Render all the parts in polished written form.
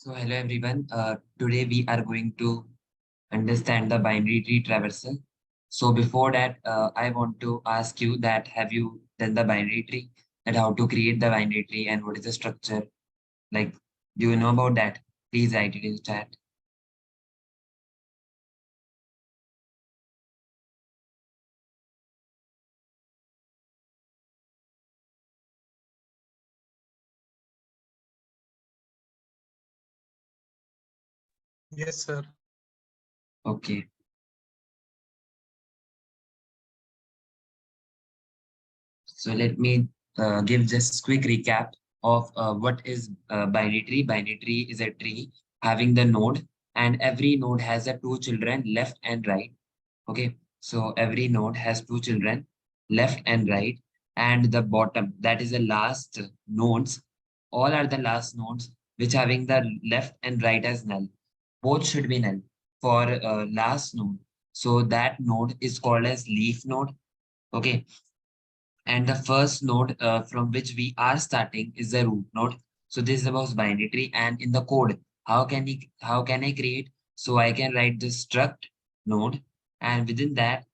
So hello everyone. Today we are going to understand the binary tree traversal. So before that, I want to ask you that have you done the binary tree? That how to create the binary tree and what is the structure? Like, do you know about that? Please write it in chat. Yes, sir. Okay. So let me give just quick recap of what is binary tree. Binary tree is a tree having the node, and every node has a two children, left and right. Okay, so every node has two children, left and right, and the bottom, that is the last nodes. All are the last nodes which having the left and right as null. Both should be null for last node. So that node is called as leaf node. Okay, and the first node from which we are starting is the root node. So this is about binary tree. And in the code, how can I create? So I can write the struct node, and within that,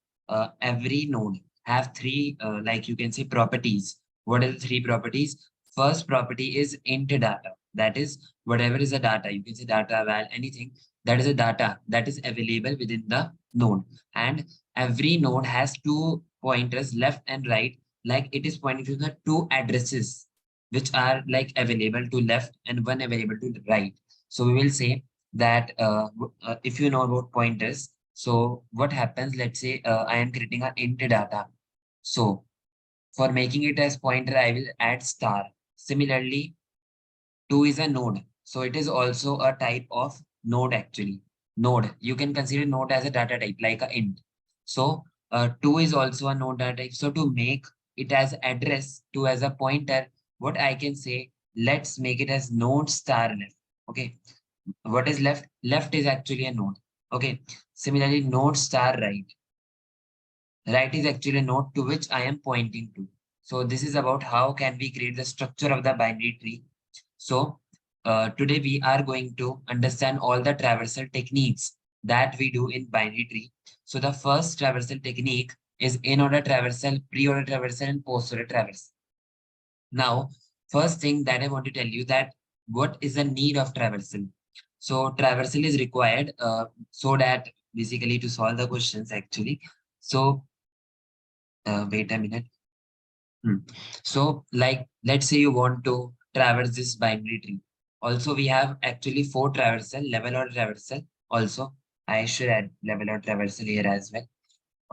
every node have three like you can say properties. What are the three properties? First property is int data. That is whatever is the data. You can say data, val, anything. That is a data that is available within the node. And every node has two pointers, left and right, like it is pointing to the two addresses which are like available to left and one available to the right. So we will say that if you know about pointers, so what happens, let's say I am creating an int data. So for making it as pointer, I will add star. Similarly, 2 is a node. So it is also a type of node actually. Node. You can consider node as a data type like a int. So 2 is also a node data type. So to make it as address, 2 as a pointer, what I can say, let's make it as node star left. Okay. What is left? Left is actually a node. Okay. Similarly, node star right. Right is actually a node to which I am pointing to. So this is about how can we create the structure of the binary tree. So today we are going to understand all the traversal techniques that we do in binary tree. So the first traversal technique is in-order traversal, pre-order traversal, and post-order traversal. Now, first thing that I want to tell you that what is the need of traversal? So traversal is required so that basically to solve the questions actually. So wait a minute. Hmm. So, like, let's say you want to traverse this binary tree. Also, we have actually four traversal, level or traversal. Also, I should add level or traversal here as well.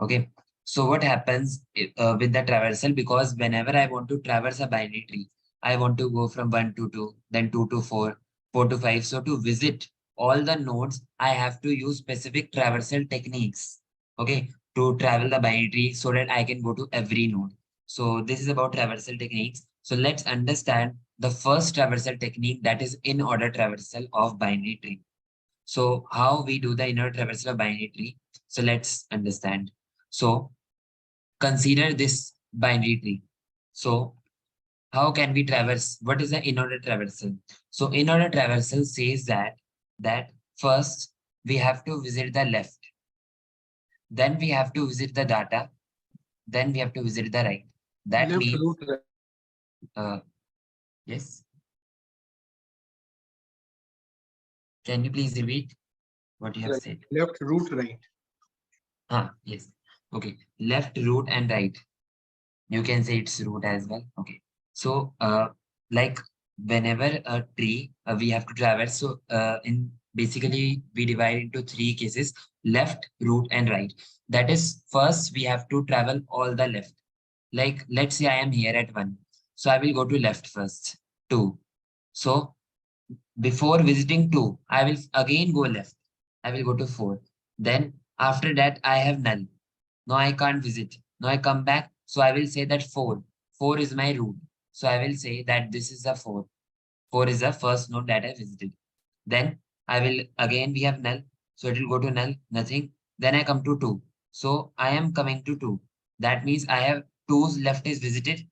Okay. So, what happens with the traversal? Because whenever I want to traverse a binary tree, I want to go from 1 to 2, then 2 to 4, 4 to 5. So, to visit all the nodes, I have to use specific traversal techniques. Okay. To travel the binary tree so that I can go to every node. So this is about traversal techniques. So let's understand the first traversal technique, that is in order traversal of binary tree. So how we do the inner traversal of binary tree. So let's understand. So consider this binary tree. So how can we traverse? What is the in order traversal? So in order traversal says that first we have to visit the left, then we have to visit the data, then we have to visit the right. That Left means root right. uh, yes. Can you please repeat what you have Right. said? Left root right. Ah, yes. Okay. Left root and right. You can say it's root as well. Okay. So, like whenever a tree we have to traverse. So, in basically we divide into three cases: left, root, and right. That is, first we have to travel all the left. Like let's say I am here at 1, so I will go to left first. 2. So before visiting 2, I will again go left. I will go to 4. Then after that, I have null. Now I can't visit. Now I come back. So I will say that 4. 4 is my root. So I will say that this is the 4. 4 is the first node that I visited. Then I will again we have null. So it will go to null, nothing. Then I come to 2. So I am coming to 2. That means I have 2's left is visited.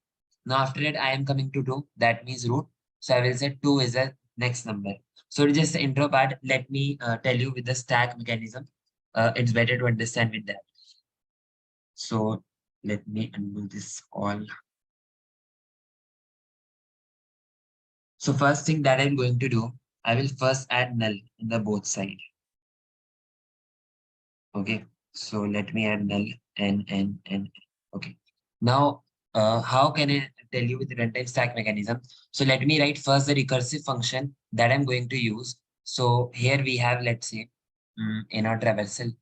Now after that I am coming to 2. That means root. So I will say 2 is a next number. So it's just the intro part. Let me tell you with the stack mechanism. It's better to understand with that. So let me undo this all. So first thing that I'm going to do, I will first add null in the both side. Okay. So let me add null and. Okay. Now, how can I tell you with the runtime stack mechanism? So let me write first the recursive function that I'm going to use. So here we have, let's say, in our traversal.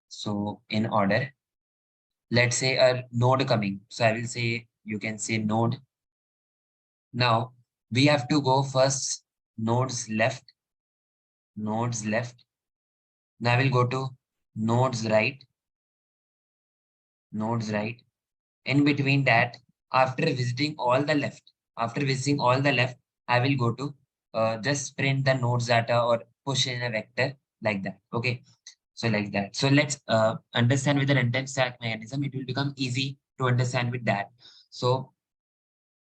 So in order, let's say a node coming. So I will say, you can say node. Now we have to go first nodes left, nodes left. Now I will go to nodes right, nodes right. In between that, after visiting all the left, I will go to just print the nodes data or push in a vector like that. Okay. So like that. So let's understand with the runtime stack mechanism. It will become easy to understand with that. So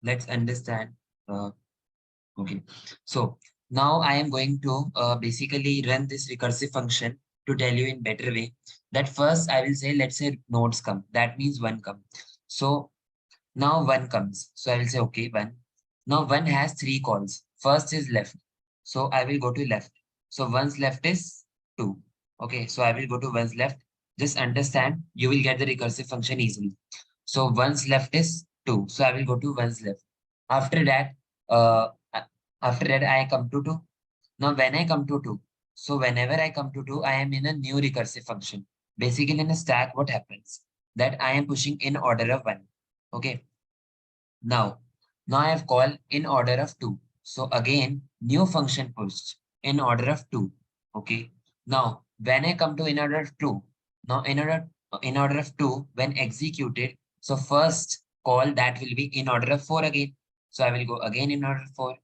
let's understand. Okay. So now I am going to basically run this recursive function to tell you in better way that first I will say, let's say nodes come. That means one come. So now one comes. So I will say, okay, one. Now one has three calls. First is left. So I will go to left. So one's left is two. Okay, so I will go to one's left. Just understand, you will get the recursive function easily. So one's left is two. So I will go to one's left. After that, I come to two. Now when I come to two, so whenever I come to two, I am in a new recursive function. Basically in a stack, what happens? That I am pushing in order of one. Okay. Now I have called in order of two. So again, new function pushed in order of two. Okay. Now, when I come to in order of two, now in order of two, when executed, so first call that will be in order of four again. So I will go again in order of four.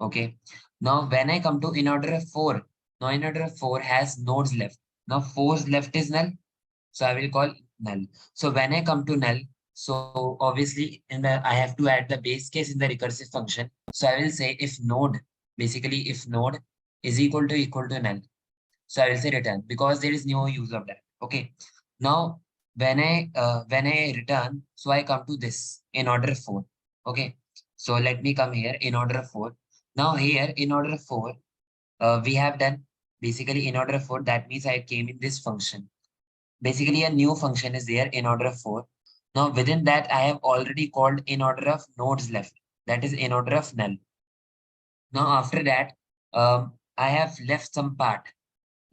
Okay. Now, when I come to in order of four, now in order of four has nodes left. Now, four's left is null. So I will call null. So when I come to null, so obviously I have to add the base case in the recursive function. So I will say if node, basically if node is equal to null. So I will say return because there is no use of that. Okay. Now when I return, so I come to this in order of four. Okay. So let me come here in order of four. Now here in order of four, we have done basically in order of four. That means I came in this function. Basically, a new function is there in order of four. Now, within that, I have already called in order of nodes left. That is in order of null. Now, after that, I have left some part.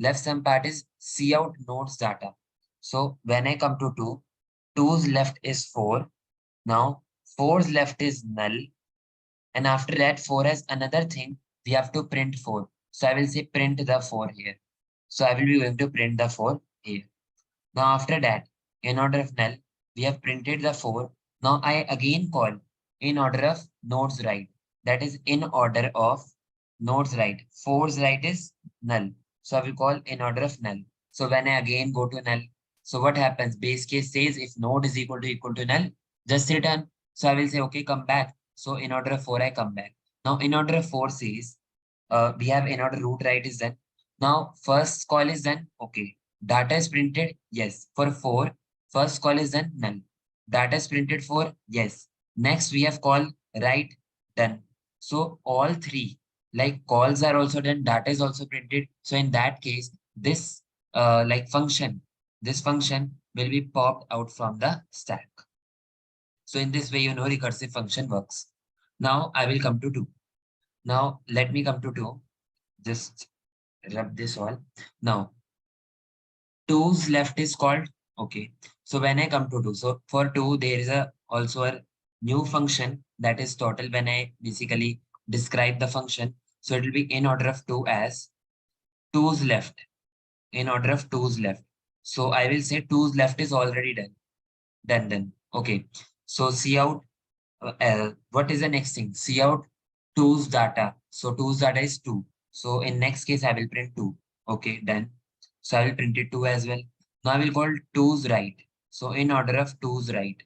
Left some part is see out nodes data. So when I come to two, two's left is four. Now, four's left is null. And after that, four has another thing. We have to print four. So I will say print the four here. So I will be going to print the four here. Now after that, in order of null, we have printed the 4. Now I again call in order of nodes right. That is in order of nodes right. 4's right is null. So I will call in order of null. So when I again go to null, so what happens? Base case says if node is equal to null, just return. So I will say, okay, come back. So in order of 4, I come back. Now in order of 4 says, we have in order root right is done. Now first call is done. Okay. Data is printed. Yes. For 4, first call is done. Null. Data is printed for. Yes. Next we have call write done. So all three like calls are also done. Data is also printed. So in that case, this like function, this function will be popped out from the stack. So in this way, recursive function works. Now I will come to 2. Now let me come to 2. Just rub this all. Now two's left is called. Okay. So when I come to 2, so for 2, there is also a new function that is total when I basically describe the function. So it will be in order of 2 as two's left, in order of two's left. So I will say two's left is already done. Done. Okay. So see out, what is the next thing? See out two's data. So two's data is 2. So in next case, I will print 2. Okay, done. So I will print it 2 as well. Now I will call two's right. So in order of two's right.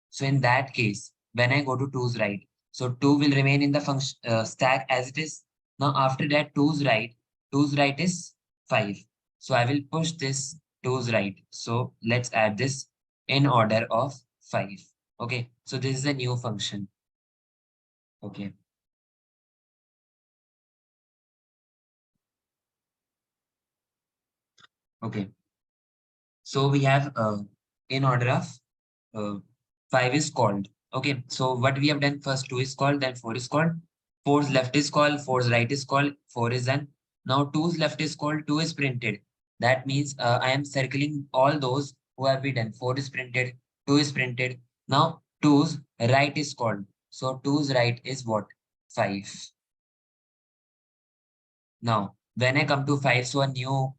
So in that case, when I go to two's right, so 2 will remain in the function stack as it is. Now after that, 2's right is 5. So I will push this 2's right. So let's add this in order of 5. Okay, so this is a new function. Okay. Okay. So we have in order of uh, 5 is called. Okay. So what we have done, first 2 is called, then 4 is called. 4's left is called, 4's right is called, 4 is done. Now 2's left is called, 2 is printed. That means I am circling all those who have been done. 4 is printed, 2 is printed. Now 2's right is called. So 2's right is what? 5. Now, when I come to 5, so a new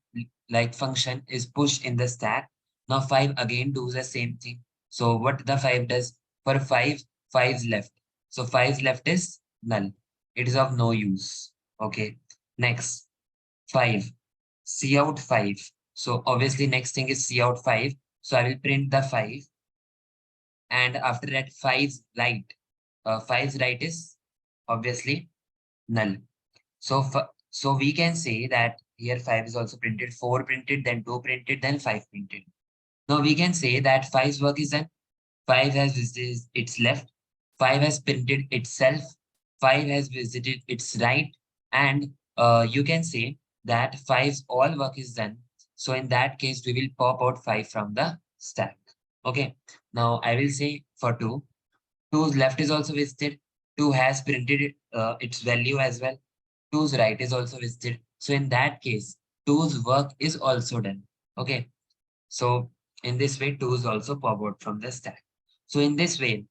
like function is pushed in the stack. Now 5 again does the same thing. So what the 5 does? For 5, 5's left. So 5's left is null. It is of no use. Okay. Next, 5. See out 5. So obviously next thing is see out 5. So I will print the 5. And after that, 5's right. 5's right is obviously null. So, so we can say that here 5 is also printed, 4 printed, then 2 printed, then 5 printed. Now we can say that 5's work is done. 5 has visited its left, 5 has printed itself, 5 has visited its right, and you can say that 5's all work is done. So in that case, we will pop out 5 from the stack. Okay. Now I will say for 2, 2's left is also visited, 2 has printed its value as well. 2's right is also visited. So in that case, 2's work is also done. Okay. So in this way, 2 is also popped from the stack. So in this way,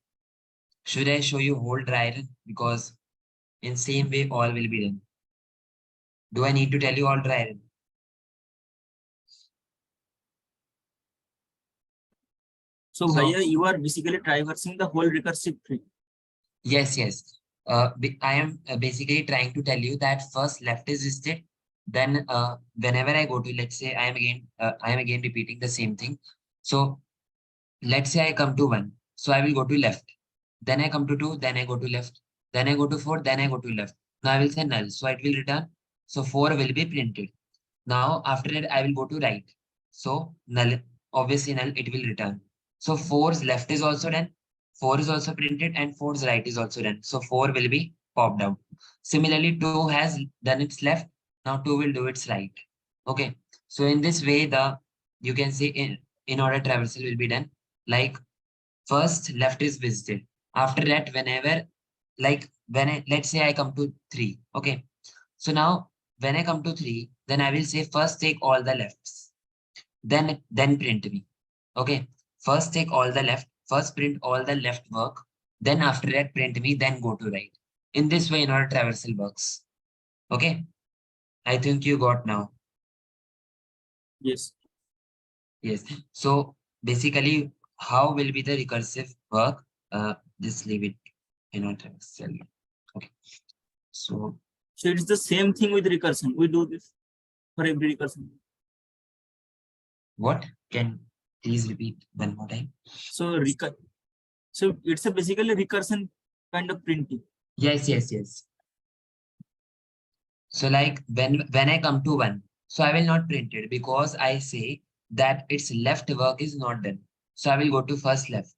should I show you whole dry run? Because in same way, all will be done. Do I need to tell you all dry run? So Bhaiya, you are basically traversing the whole recursive tree. Yes. I am basically trying to tell you that first left is listed. Then whenever I go to, let's say I am again repeating the same thing. So let's say I come to 1. So I will go to left. Then I come to 2. Then I go to left. Then I go to 4. Then I go to left. Now I will say null. So it will return. So 4 will be printed. Now after that, I will go to right. So null, obviously null, it will return. So 4's left is also done. 4 is also printed and 4's right is also done. So 4 will be popped out. Similarly, 2 has done its left. Now 2 will do its right. Okay. So in this way, you can say in order traversal will be done. Like first left is visited. After that, whenever, like let's say I come to 3. Okay. So now when I come to 3, then I will say first take all the lefts, then print me. Okay. First take all the left, first print all the left work, then after that print me, then go to right. In this way, in order traversal works. Okay. I think you got now. Yes. Yes. So basically, how will be the recursive work? Just leave it in order traversal. Okay. So it's the same thing with recursion. We do this for every recursion. what? Can please repeat one more time? So it's a basically recursion kind of printing. Yes. So like when I come to 1, so I will not print it because I say that its left work is not done. So I will go to first left.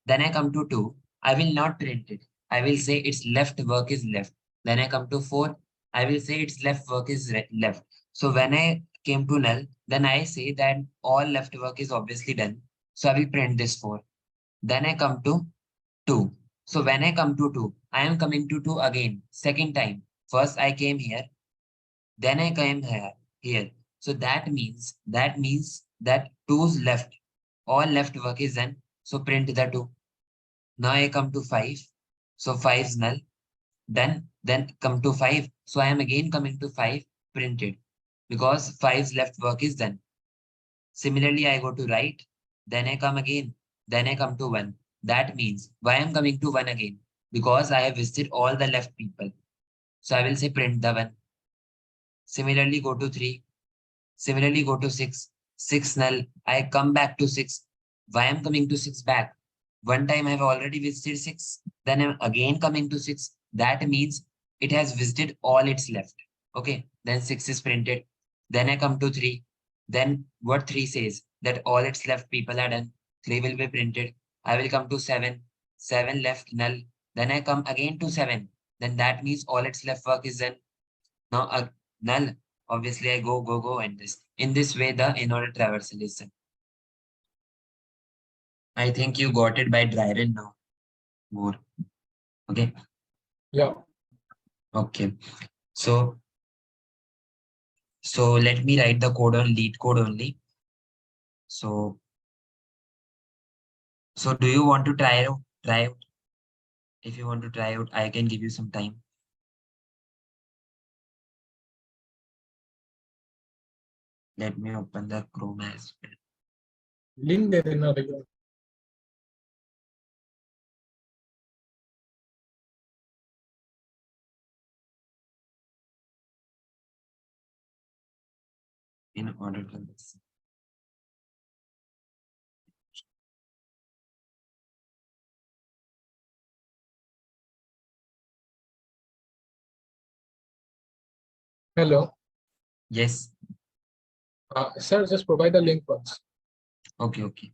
Then I come to 2, I will not print it. I will say its left work is left. Then I come to 4, I will say its left work is left. So when I came to null, then I say that all left work is obviously done. So I will print this 4. Then I come to 2. So when I come to 2, I am coming to 2 again, second time. First I came here, then I came here. So that 2's left, all left work is done. So print the 2. Now I come to 5. So 5 is null. Then come to 5. So I am again coming to 5, printed. Because 5's left work is done. Similarly, I go to right. Then I come again. Then I come to 1. That means why I'm coming to 1 again? Because I have visited all the left people. So I will say print the 1. Similarly, go to 3. Similarly, go to 6. 6 null. I come back to 6. Why I'm coming to 6 back? One time I've already visited 6. Then I'm again coming to 6. That means it has visited all its left. Okay, then 6 is printed. Then I come to 3. Then what 3 says? That all its left people are done. 3 will be printed. I will come to 7. 7 left null. Then I come again to 7. Then that means all its left work is done. Now null. Obviously, I go, and this. In this way, the in-order traversal is done. I think you got it by Dryden now. More. Okay. Yeah. Okay. So let me write the code on lead code only. So do you want to try out? Try out. If you want to try out, I can give you some time. Let me open the Chrome as well. Link दे देना भैया. In order to this. Hello. Yes. Sir, just provide the link once. Okay. Okay.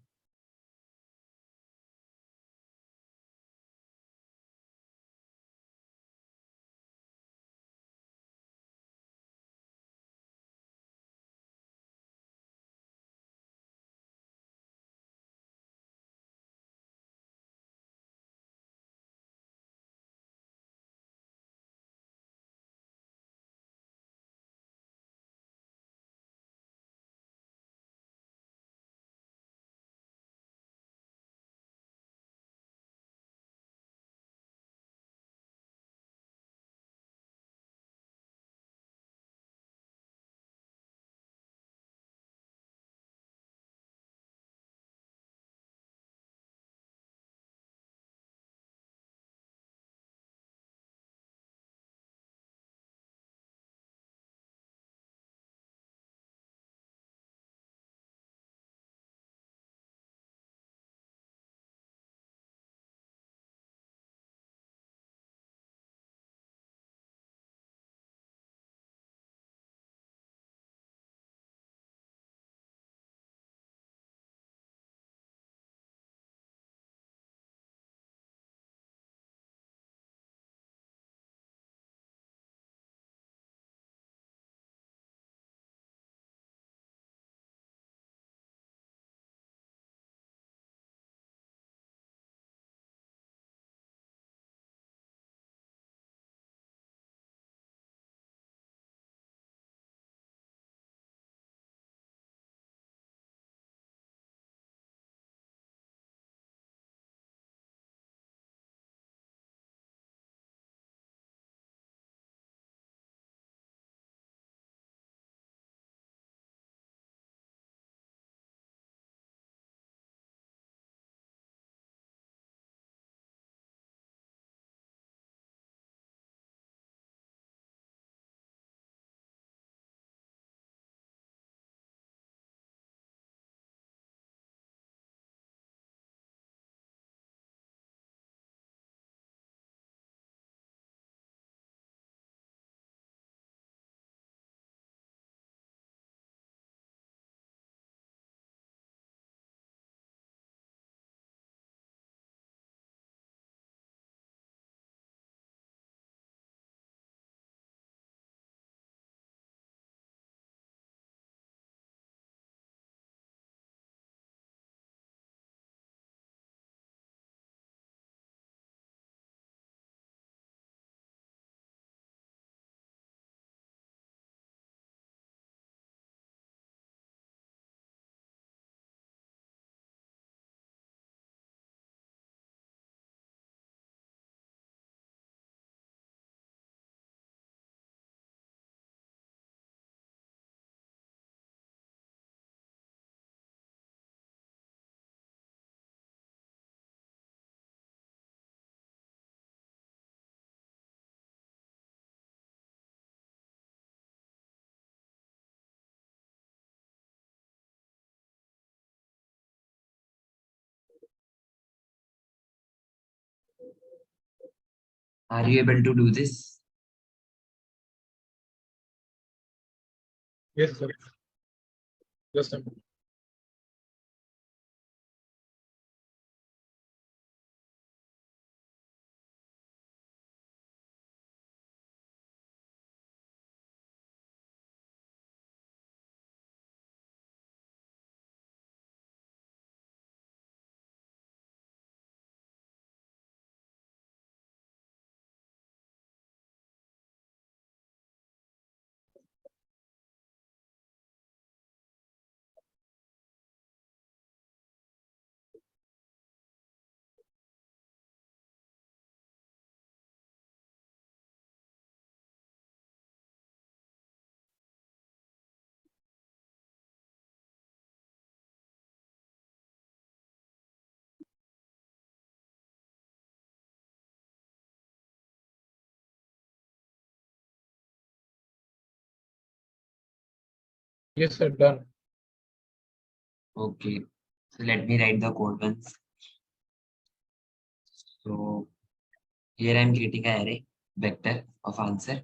Are you able to do this? Yes, sir. Just a minute. Yes, sir. Done. Okay, so let me write the code once. So here I'm creating an array vector of answer,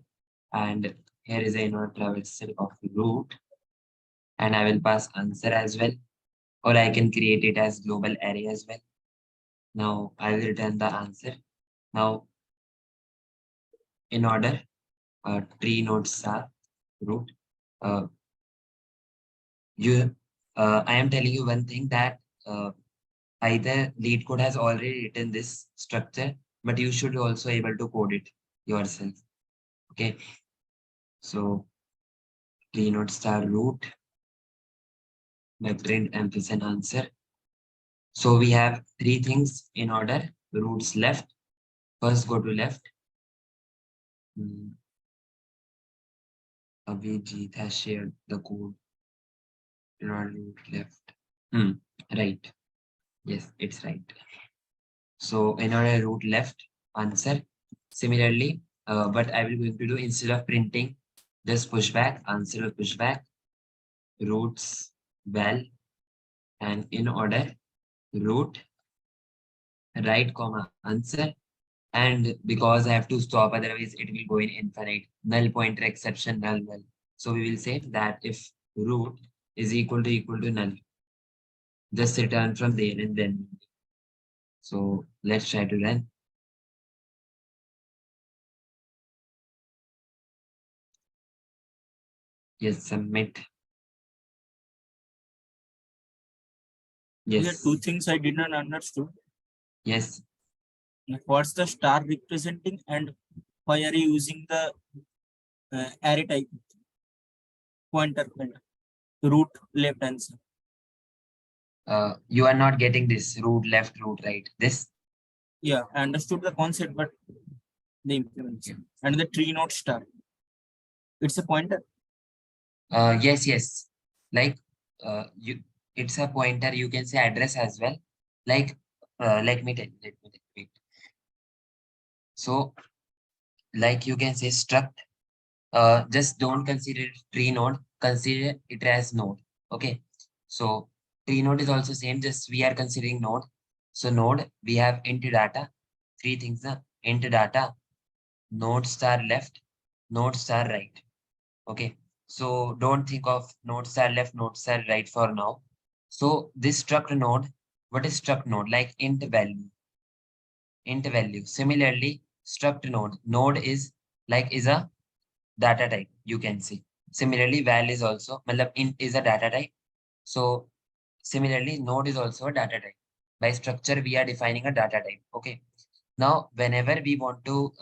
and here is a inner traversal of root, and I will pass answer as well, or I can create it as global array as well. Now I will return the answer. Now in order, tree nodes are root. Uh, I am telling you one thing that either lead code has already written this structure, but you should also able to code it yourself. Okay, so tree node star root by print ampersand answer. So we have three things in order. Roots left. First go to left. Abhijit has shared the code. Not root left. Right. Yes, it's right. So in order root left answer. Similarly, what I will going to do instead of printing, just pushback, answer will pushback, roots val, and in order root right comma answer. And because I have to stop, otherwise it will go in infinite. Null pointer exception null null. So we will say that if root is equal to null, just return from there and then. So let's try to run. Yes, submit. Here, two Yes, things I did not understood. yes. What's the star representing, and why are you using the array type pointer root left answer? You are not getting this root left, root right. This. Yeah, I understood the concept, but the implementation and the tree node star. It's a pointer. Yes, yes. Like you, it's a pointer. You can say address as well. Like, let me tell. Wait. So, like you can say struct. Just don't consider it tree node. Consider it as node. Okay. So tree node is also same. Just we are considering node. So node we have int data. Three things. Int data. Node star left. Node star right. Okay, so don't think of node star left, node star right for now. So this struct node, what is struct node? Like int value, int value. Similarly, struct node is a data type, you can see. Similarly, val is also, matlab int is a data type. So similarly, node is also a data type. By structure, we are defining a data type. Okay. Now, whenever we want to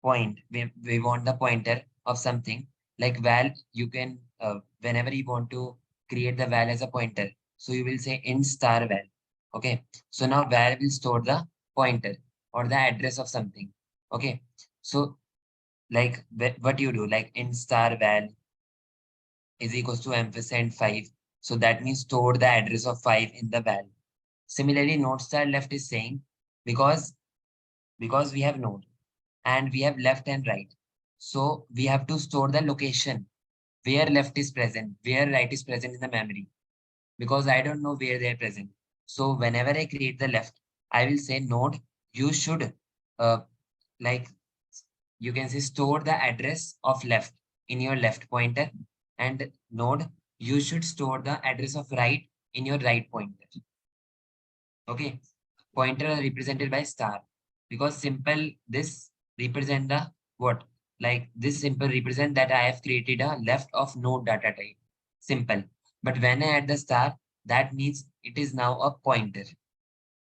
we want the pointer of something like val, you can, whenever you want to create the val as a pointer, so you will say int star val. Okay. So now val will store the pointer or the address of something. Okay. So like what you do, like int star val is equals to ampersand 5. So that means store the address of 5 in the val. Similarly, node star left is saying because we have node and we have left and right. So we have to store the location where left is present, where right is present in the memory, because I don't know where they're present. So whenever I create the left, I will say node, you should uh, like you can say store the address of left in your left pointer. and node, you should store the address of right in your right pointer. Okay, pointer are represented by star because simple this represent the what, like this simple represent that I have created a left of node data type, simple. But when I add the star, that means it is now a pointer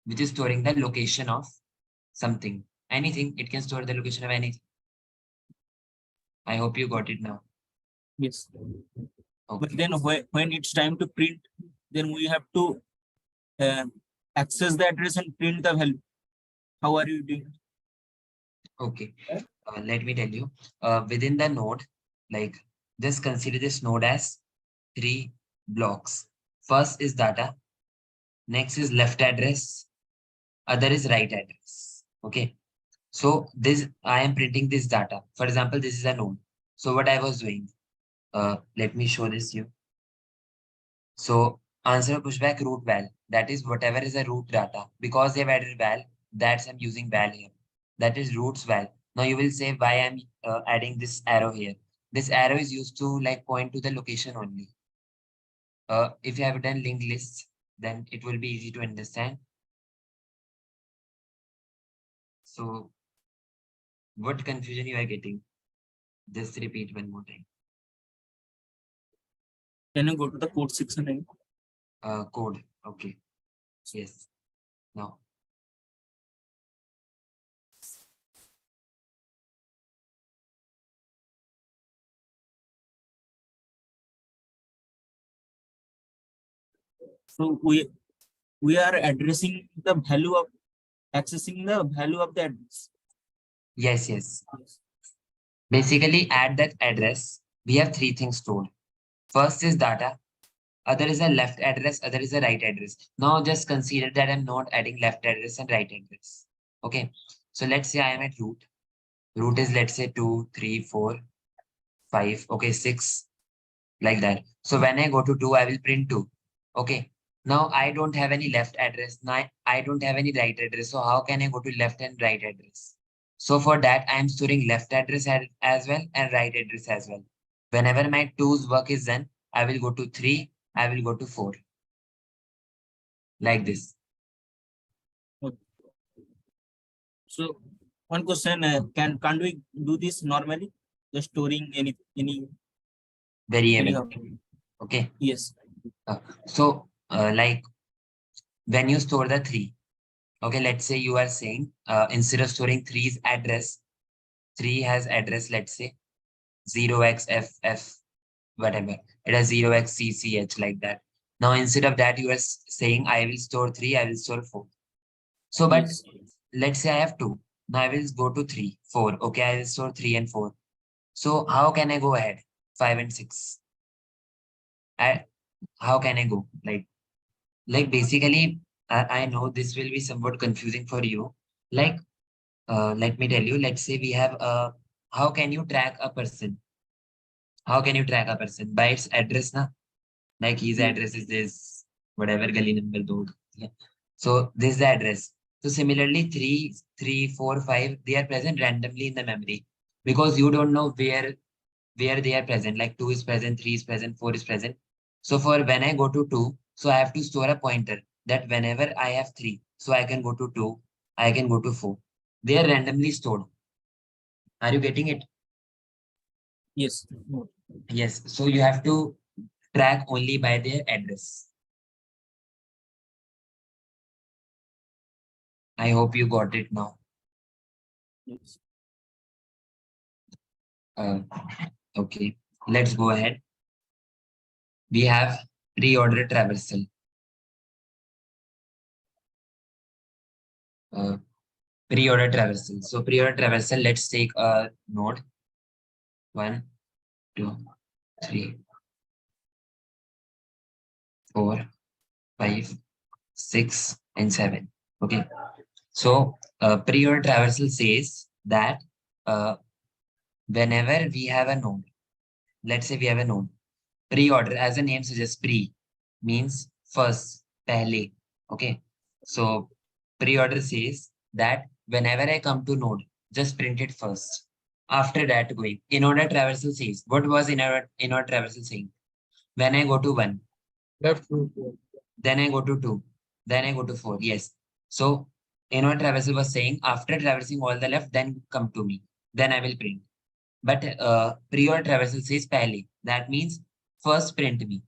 which is storing the location of something, anything. It can store the location of anything. I hope you got it now. Yes. But Okay. then when it's time to print, then we have to access the address and print the value. How are you doing? Okay. Let me tell you. Within the node, like just consider this node as three blocks. First is data, next is left address, other is right address. Okay. So this I am printing this data. For example, this is a node. So what I was doing, let me show this you. So answer pushback root val. That is whatever is a root data. Because they've added val, that's I'm using val here. That is roots val. Now you will say why I'm adding this arrow here. This arrow is used to like point to the location only. If you have done linked lists, then it will be easy to understand. So what confusion you are getting? Just repeat one more time. Can you go to the code section and Code. Okay. Yes. Now. so we are addressing the value of accessing the value of the address. Yes, yes. Basically, at that address, we have three things stored. First is data, other is a left address, other is a right address. Now just consider that I'm not adding left address and right address. Okay. So let's say I am at root. Root is let's say 2, 3, 4, 5, okay, 6, like that. So when I go to 2, I will print 2. Okay. Now I don't have any left address. Now I don't have any right address. So how can I go to left and right address? So for that, I am storing left address as well and right address as well. Whenever my 2's work is done, I will go to 3, I will go to 4. Like this. So one question, can't we do this normally? Just storing any Variable. anyhow. Okay. Yes. Like when you store the 3, okay, let's say you are saying instead of storing 3's address, 3 has address, let's say 0xff, whatever. It has 0xcch, like that. Now, instead of that, you are saying I will store 3, I will store 4. So, but Yes. let's say I have 2. Now I will go to 3, 4. Okay, I will store 3 and 4. So how can I go ahead? 5 and 6. How can I go? Like basically, I know this will be somewhat confusing for you. Like, let me tell you, let's say we have how can you track a person? How can you track a person? By its address, na? Like his Yes. address is this, whatever gali number do. Yeah. So this is the address. So similarly, 3, 3, 4, 5, they are present randomly in the memory because you don't know where they are present. Like 2 is present, 3 is present, 4 is present. So for when I go to 2, so I have to store a pointer that whenever I have 3, so I can go to 2, I can go to 4. They are randomly stored. Are you getting it? Yes. Yes. So you have to track only by their address. I hope you got it now. Yes. Uh, okay. Let's go ahead. We have pre-order traversal. Uh, Pre-order traversal. So pre-order traversal, let's take a node. 1, 2, 3, 4, 5, 6, and 7. Okay. So pre-order traversal says that uh, whenever we have a node, let's say we have a node, pre-order as the name suggests, pre means first, pehle. Okay. So pre-order says that whenever I come to node, just print it first. After that, going inward traversal says, what was inward traversal saying? When I go to 1, Left root. then I go to 2, then I go to 4. Yes. So inward traversal was saying, after traversing all the left, then come to me. Then I will print. But pre-order traversal says pehle. That means first print me.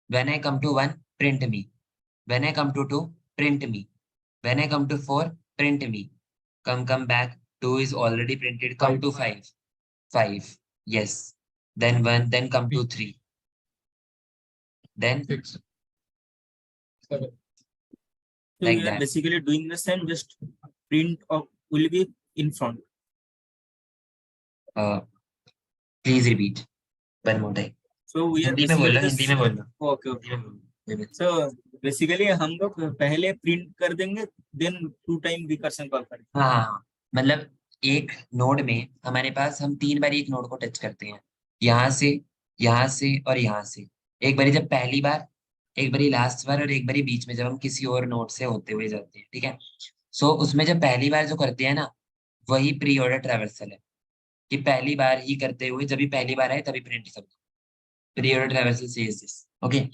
When I come to 1, print me. When I come to 2, print me. When I come to 4, print me. Come back. 2 is already printed. Come to 5. 5. Yes. Then 1, then come to 3. Then 6, 7. So like we are that. basically doing the same, just print of will be in front. Please repeat one more time. So we are Hindi में basically बोलो, just Hindi में बोलो. okay, Hindi में बोलो. so basically हम लोग पहले print कर देंगे, then 2 टाइम रिकर्शन कॉल करेंगे. हाँ हाँ, मतलब एक नोड में हमारे पास हम 3 बार एक नोड को टच करते हैं, यहाँ से और यहाँ से. एक बारी जब पहली बार, एक बारी लास्ट बार और एक बारी बीच में जब हम किसी और नोड से होते हुए जाते हैं. ठीक है. सो उसमें जब पहली बार जो करते हैं ना, वही प्री ऑर्डर ट्रैवर्सल है, कि पहली बार ही करते हुए जब भी पहली बार आए तभी प्रिंट कर दो. Pre order traversal says this. Okay.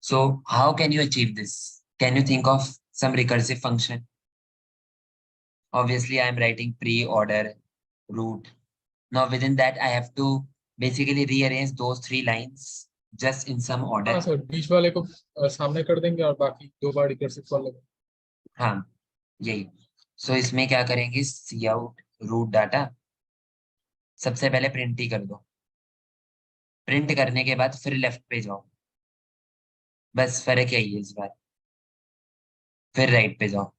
So how can you achieve this? Can you think of some recursive function? Obviously, I am writing pre-order root. Now within that, I have to basically rearrange those 3 lines just in some order. हाँ sir, बीच वाले को सामने कर देंगे और बाकी 2 बार recursive call लगेगा. हाँ, यही. सो इसमें क्या करेंगे, सी आउट रूट डाटा सबसे पहले प्रिंट ही कर दो. प्रिंट करने के बाद फिर लेफ्ट पे जाओ. बस फर्क यही है इस बार. फिर राइट पे जाओ.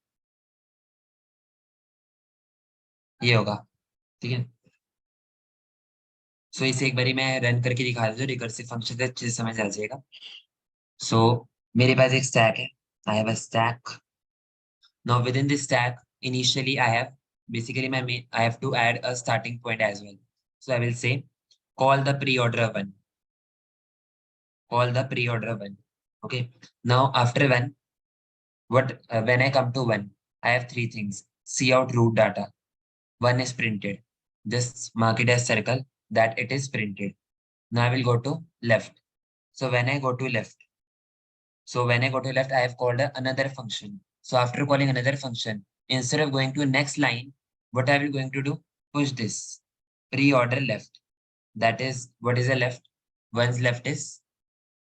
ये होगा. ठीक है. सो इसे एक बारी मैं रन करके दिखा देता हूँ. रिकर्सिव फंक्शन से अच्छे से समझ आ जाएगा. सो मेरे पास एक स्टैक है. I have a stack. Now with in this stack initially I have basically I have to add a starting point as well. So I will say call the pre-order 1. Call the pre-order 1. Okay. Now after 1, what when I come to 1, I have 3 things. See out root data. 1 is printed. Just mark it as circle that it is printed. Now I will go to left. So when I go to left, I have called another function. So after calling another function, instead of going to next line, what I will going to do? Push this pre-order left. That is, what is the left? 1's left is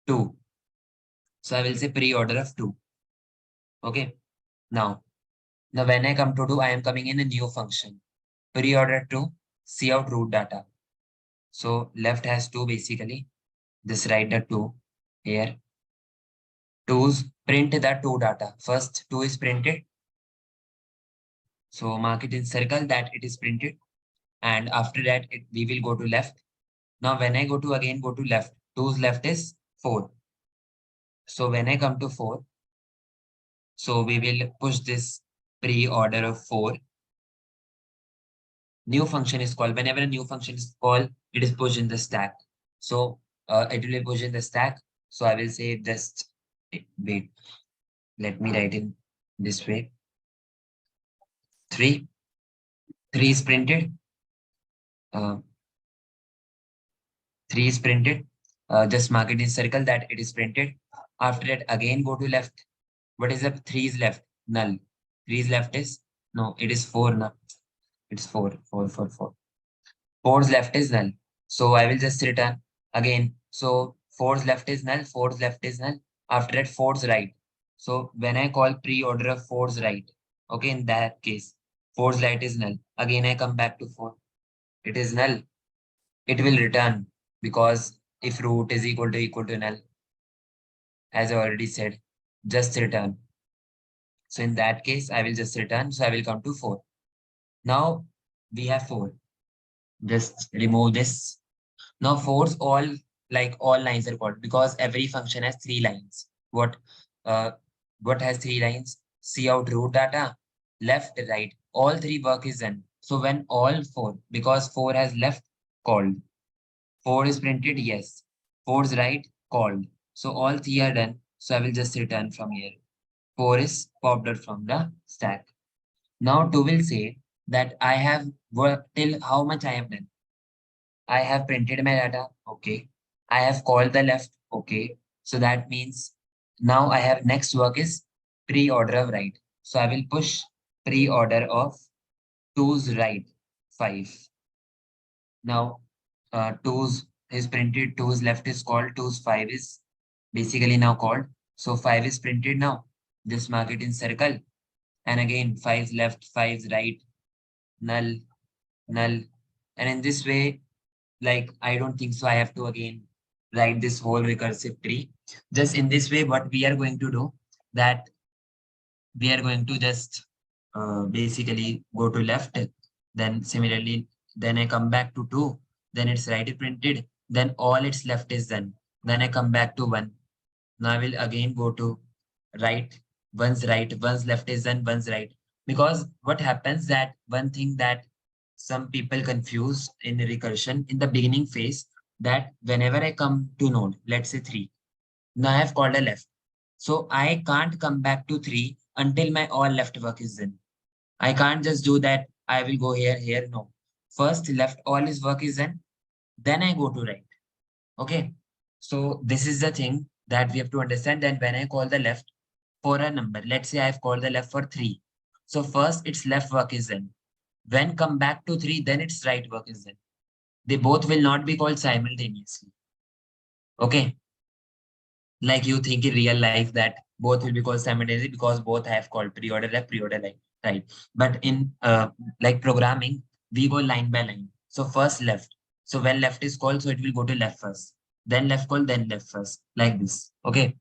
2. So I will say pre-order of 2. Okay. Now when I come to do, I am coming in a new function. Pre-order 2, see out root data. So left has 2 basically. Just write the 2 here. 2's print the 2 data. First 2 is printed. So mark it in circle that it is printed. And after that, we will go to left. Now when I go to left, 2's left is 4. So when I come to 4, so we will push this pre-order of 4. New function is called. Whenever a new function is called, it is pushed in the stack. So it will be pushed in the stack. So I will say just wait. Let me write in this way. 3 is printed. 3 is printed. Just mark it in circle that it is printed. After that, again go to left. What is the 3 is left? Null. 3 is left is no, it is 4 now. It's 4. 4's left is null. So I will just return again. So 4's left is null. 4's left is null. After that, 4's right. So when I call pre-order of 4's right, okay, in that case, 4's right is null. Again, I come back to 4. It is null. It will return because if root is equal to null, as I already said, just return. So in that case, I will just return. So I will come to 4. Now we have 4. Just remove this. Now 4's all lines are called because every function has 3 lines. What has 3 lines? See out root data, left, right. All 3 work is done. So when all 4, because 4 has left, called. 4 is printed, yes. 4's right, called. So all 3 are done. So I will just return from here. 4 is popped out from the stack. Now 2 will say that I have worked till how much I have done. I have printed my data. Okay. I have called the left. Okay. So that means now I have next work is pre-order of right. So I will push pre-order of to's right 5. Now, to's is printed, to's left is called, to's 5 is basically now called. So 5 is printed now. Just mark it in circle. And again, 5's left, 5's right, null, null. And in this way, like, I don't think so I have to again write this whole recursive tree. Just in this way, what we are going to do, that we are going to just basically go to left, then similarly, then I come back to 2, then it's right printed, then all its left is done. Then I come back to 1. Now I will again go to right, one's left is done, one's right. Because what happens that one thing that some people confuse in recursion in the beginning phase, that whenever I come to node, let's say 3, now I have called a left. So I can't come back to 3 until my all left work is done. I can't just do that. I will go here, here. No. First left all his work is done. Then I go to right. Okay. So this is the thing that we have to understand, that when I call the left for a number, let's say I've called the left for 3. So first its left work is done. When come back to 3, then its right work is done. They both will not be called simultaneously. Okay. Like you think in real life that both will be called simultaneously because both have called pre-order left, pre-order right. But in like programming, we go line by line. So first left. So when left is called, so it will go to left first. Then left call, then left first. Like this. Okay.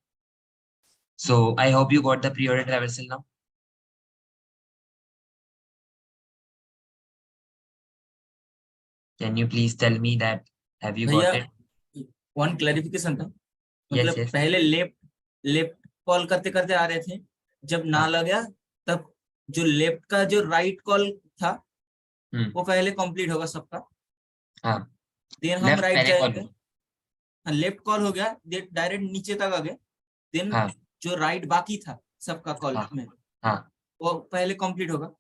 So I hope you got the pre-order traversal now. Can you please tell me that have you got भैया it? One clarification था, Yes, मतलब yes. पहले left left call करते करते आ रहे थे, जब ना हाँ. लगा तब जो लेफ्ट का जो राइट कॉल था वो हम्म. पहले कंप्लीट होगा सबका, हाँ. देन हम लेफ्ट राइट पहले कॉल जाएंगे। करो. लेफ्ट कॉल हो गया, डायरेक्ट नीचे तक आ गए, देन हाँ. जो राइट बाकी था सबका कॉल हाँ. में हाँ. वो पहले कंप्लीट होगा,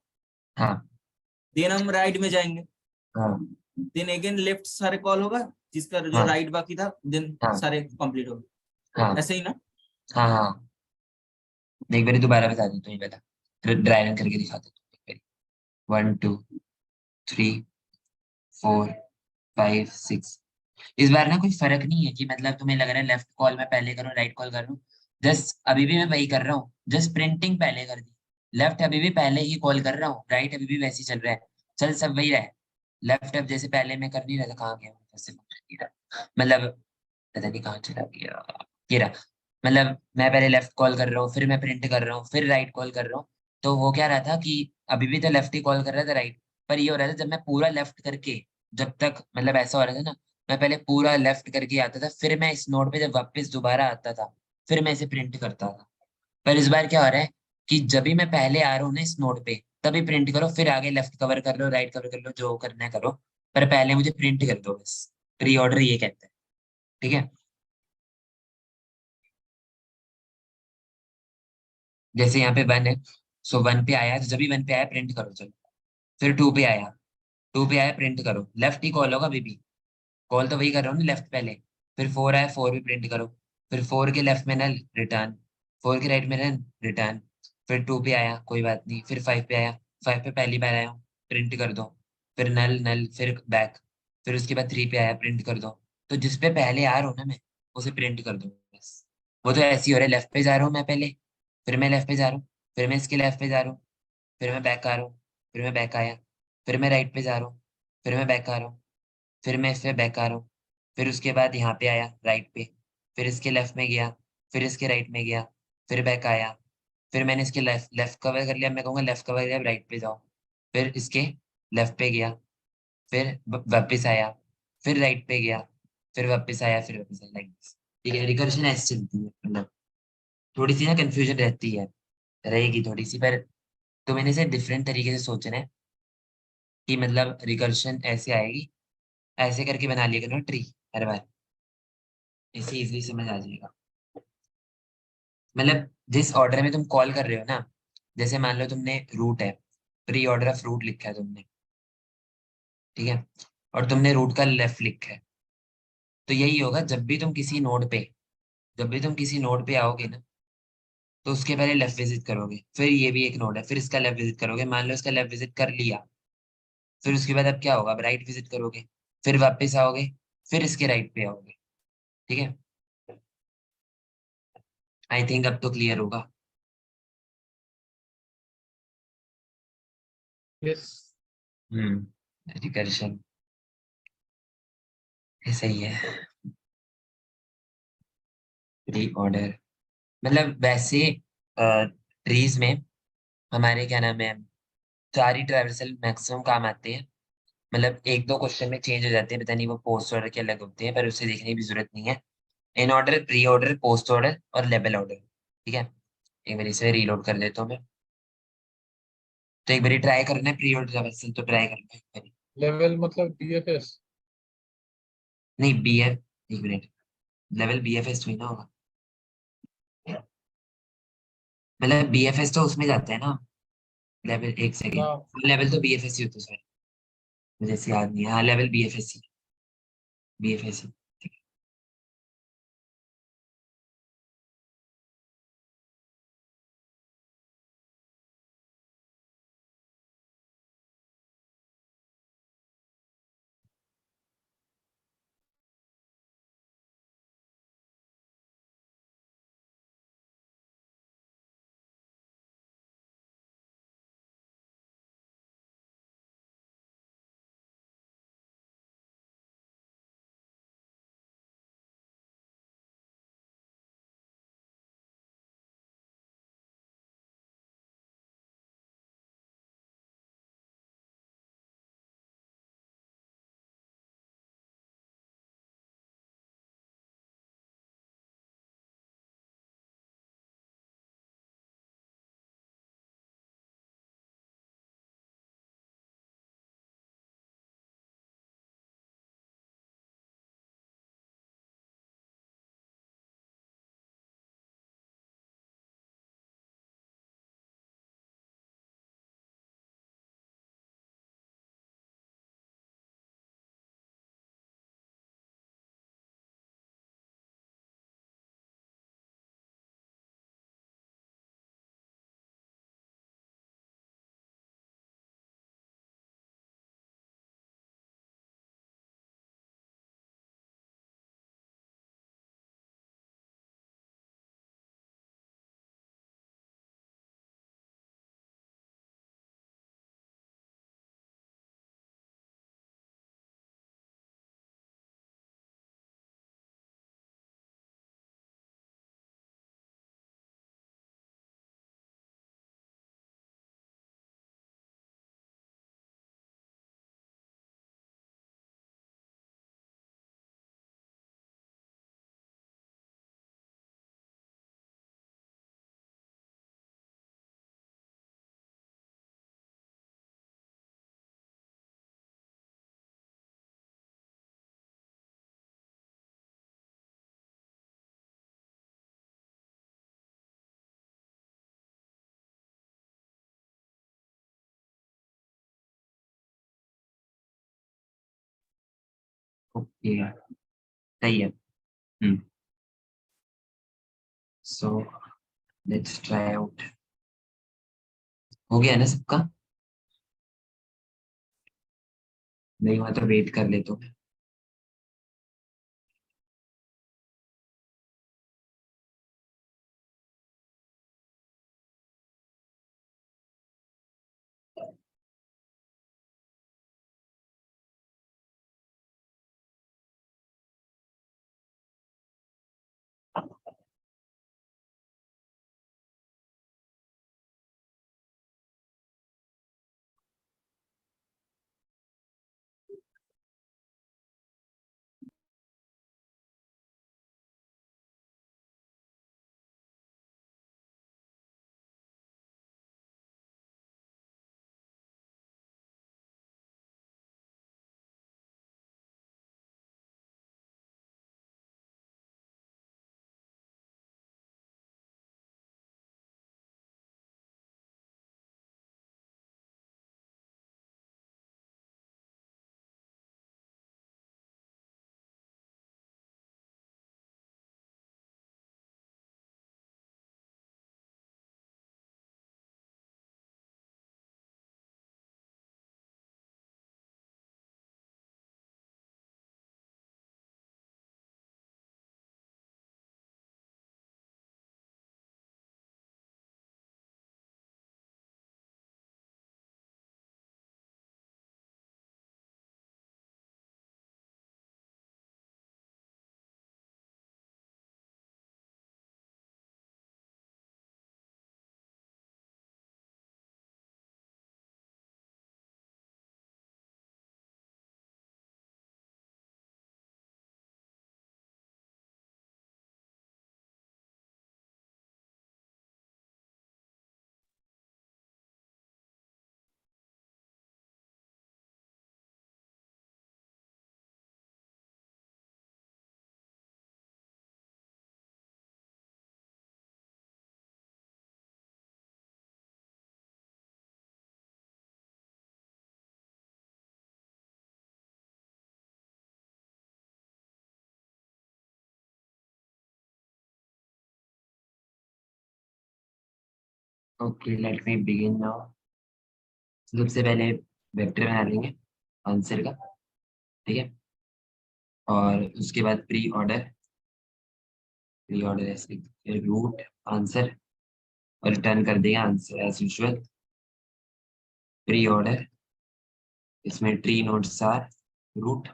हाँ. देन हम राइट में जाएंगे, हाँ. देन अगेन लेफ्ट सारे कॉल होगा, जिसका जो हाँ. राइट बाकी था देन हाँ. सारे कंप्लीट होगा, हाँ. ऐसे ही ना। हाँ. हाँ. एक बारी दोबारा बता देता हूँ, ये बता, फिर ड्राई रन करके दिखा देता हूँ एक बारी. 1 2 3 4 5 6. इस बार ना कोई फर्क नहीं है कि मतलब तुम्हें लग रहा है लेफ्ट कॉल मैं पहले करूँ राइट कॉल करूँ. जस्ट अभी भी मैं वही कर रहा हूँ, जस्ट प्रिंटिंग पहले कर दी. लेफ्ट अभी भी पहले ही कॉल कर रहा हूँ, राइट अभी भी वैसे ही चल रहा है. चल सब वही रहा है. लेफ्ट अब जैसे पहले मैं कर नहीं रहा था, कहाँ गया मैं, फिर से function नहीं रहा. मतलब पता नहीं कहाँ चला गया. ये रहा. मतलब मैं पहले लेफ्ट कॉल कर रहा हूँ, फिर मैं प्रिंट कर रहा हूँ, फिर राइट कॉल कर रहा हूँ. तो वो क्या रहा था कि अभी भी तो लेफ्ट ही कॉल कर रहा था राइट. पर ये हो रहा था जब मैं पूरा लेफ्ट करके, जब तक मतलब ऐसा हो रहा था ना, मैं पहले पूरा लेफ्ट करके आता था, फिर मैं इस नोट पे जब वापस दोबारा आता था, फिर मैं इसे प्रिंट करता था. पर इस बार क्या हो रहा है कि जब भी मैं पहले आ रहा हूँ ना इस नोट पे, तभी प्रिंट करो, फिर आगे लेफ्ट कवर कर लो, राइट कवर कर लो, जो करना है करो, पर पहले मुझे प्रिंट कर दो बस. प्री ऑर्डर ये कहता है. ठीक है. जैसे यहाँ पे 1 है, सो 1 पे आया, तो जब भी 1 पे आया प्रिंट करो चलो. फिर 2 पे आया, 2 पे आया प्रिंट करो. लेफ्ट ही कॉल होगा अभी भी, कॉल तो वही कर रहा हूँ ना लेफ्ट पहले. फिर 4 आया, 4 भी प्रिंट करो. फिर 4 के लेफ्ट में नल रिटर्न, 4 के राइट में रन रिटर्न. फिर 2 पे आया, कोई बात नहीं. फिर 5 पे आया, 5 पे पहली बार आया हूँ, प्रिंट कर दो. फिर नल नल फिर बैक. फिर उसके बाद 3 पे आया, प्रिंट कर दो. तो जिस पे पहले आ रहा हूँ ना मैं, उसे प्रिंट कर दो बस. वो तो ऐसे ही हो रहा है, लेफ्ट पे जा रहा हूँ मैं पहले, फिर मैं लेफ्ट पे जा रहा हूँ, फिर मैं इसके लेफ्ट पे जा रहा हूँ, फिर मैं बैक आ रहा हूँ, फिर मैं बैक आया, फिर मैं राइट पे जा रहा हूँ, फिर मैं बैक आ रहा हूँ, फिर मैं इस पे बैक आ रहा हूँ, फिर उसके बाद यहाँ पे आया राइट पे, फिर इसके लेफ्ट में गया, फिर इसके राइट में गया, फिर बैक आया, फिर मैंने इसके लेफ्ट लेफ्ट कवर कर लिया, मैं कहूँगा लेफ्ट कवर किया, राइट पे जाओ, फिर इसके लेफ्ट पे गया, फिर वापस आया, फिर राइट पे गया, फिर वापस आया, फिर वापस आया. Like this. ठीक है. रिकर्शन ऐसे चलती है, मतलब थोड़ी सी ना कंफ्यूजन रहती है, रहेगी थोड़ी सी, पर तो मैंने इसे डिफरेंट तरीके से सोचना है कि मतलब रिकर्शन ऐसे आएगी, ऐसे करके बना लिया करो ट्री हर बार, इससे इजली समझ आ जाएगा. मतलब जिस ऑर्डर में तुम कॉल कर रहे हो ना, जैसे मान लो तुमने रूट है, प्री ऑर्डर ऑफ रूट लिखा है तुमने, ठीक है, और तुमने रूट का लेफ्ट लिखा है, तो यही होगा जब भी तुम किसी नोड पे आओगे ना, तो उसके पहले लेफ्ट विजिट करोगे, फिर ये भी एक नोड है, फिर इसका लेफ्ट विजिट करोगे, मान लो इसका लेफ्ट विजिट कर लिया, फिर उसके बाद अब क्या होगा, अब राइट विजिट करोगे, फिर वापस आओगे, फिर इसके राइट पे आओगे, ठीक है। आई थिंक अब तो क्लियर होगा। यस। रिकर्शन ऐसा ही है, प्री ऑर्डर, मतलब वैसे ट्रीज में हमारे क्या नाम है, चार ही ट्रावर्सल मैक्सिमम काम आते हैं, मतलब एक दो क्वेश्चन में चेंज हो जाते हैं, पता नहीं वो पोस्ट ऑर्डर के अलग होते हैं, पर उसे देखने की भी जरूरत नहीं है। In order, pre order, post order और लेवल ऑर्डर, ठीक है। एक बार इसे रीलोड कर देता हूँ मैं, तो एक बार ट्राई करना है प्री ऑर्डर ट्रावर्सल, तो ट्राई करना है एक बारी। लेवल मतलब बीएफएस। नहीं बी एफ, एक minute, level B F S थोड़ी ना होगा, मतलब बी एफ एस तो उसमें जाता है ना, लेवल, एक ना। सेकेंड, लेवल तो बी एफ एस ही होता है, सॉरी मुझे ऐसे याद नहीं है, हाँ लेवल बी एफ एस ही, बी एफ एस ही। ओके, सही है। सो लेट्स ट्राई आउट, हो गया ना सबका, नहीं हुआ तो वेट कर लेता हूँ। Okay, let me begin now. सबसे पहले वेक्टर बना लेंगे आंसर का, ठीक है। और उसके बाद प्री ऑर्डर ऐसे रूट आंसर, और रिटर्न कर देंगे answer as usual. Pre order, इसमें tree nodes are root,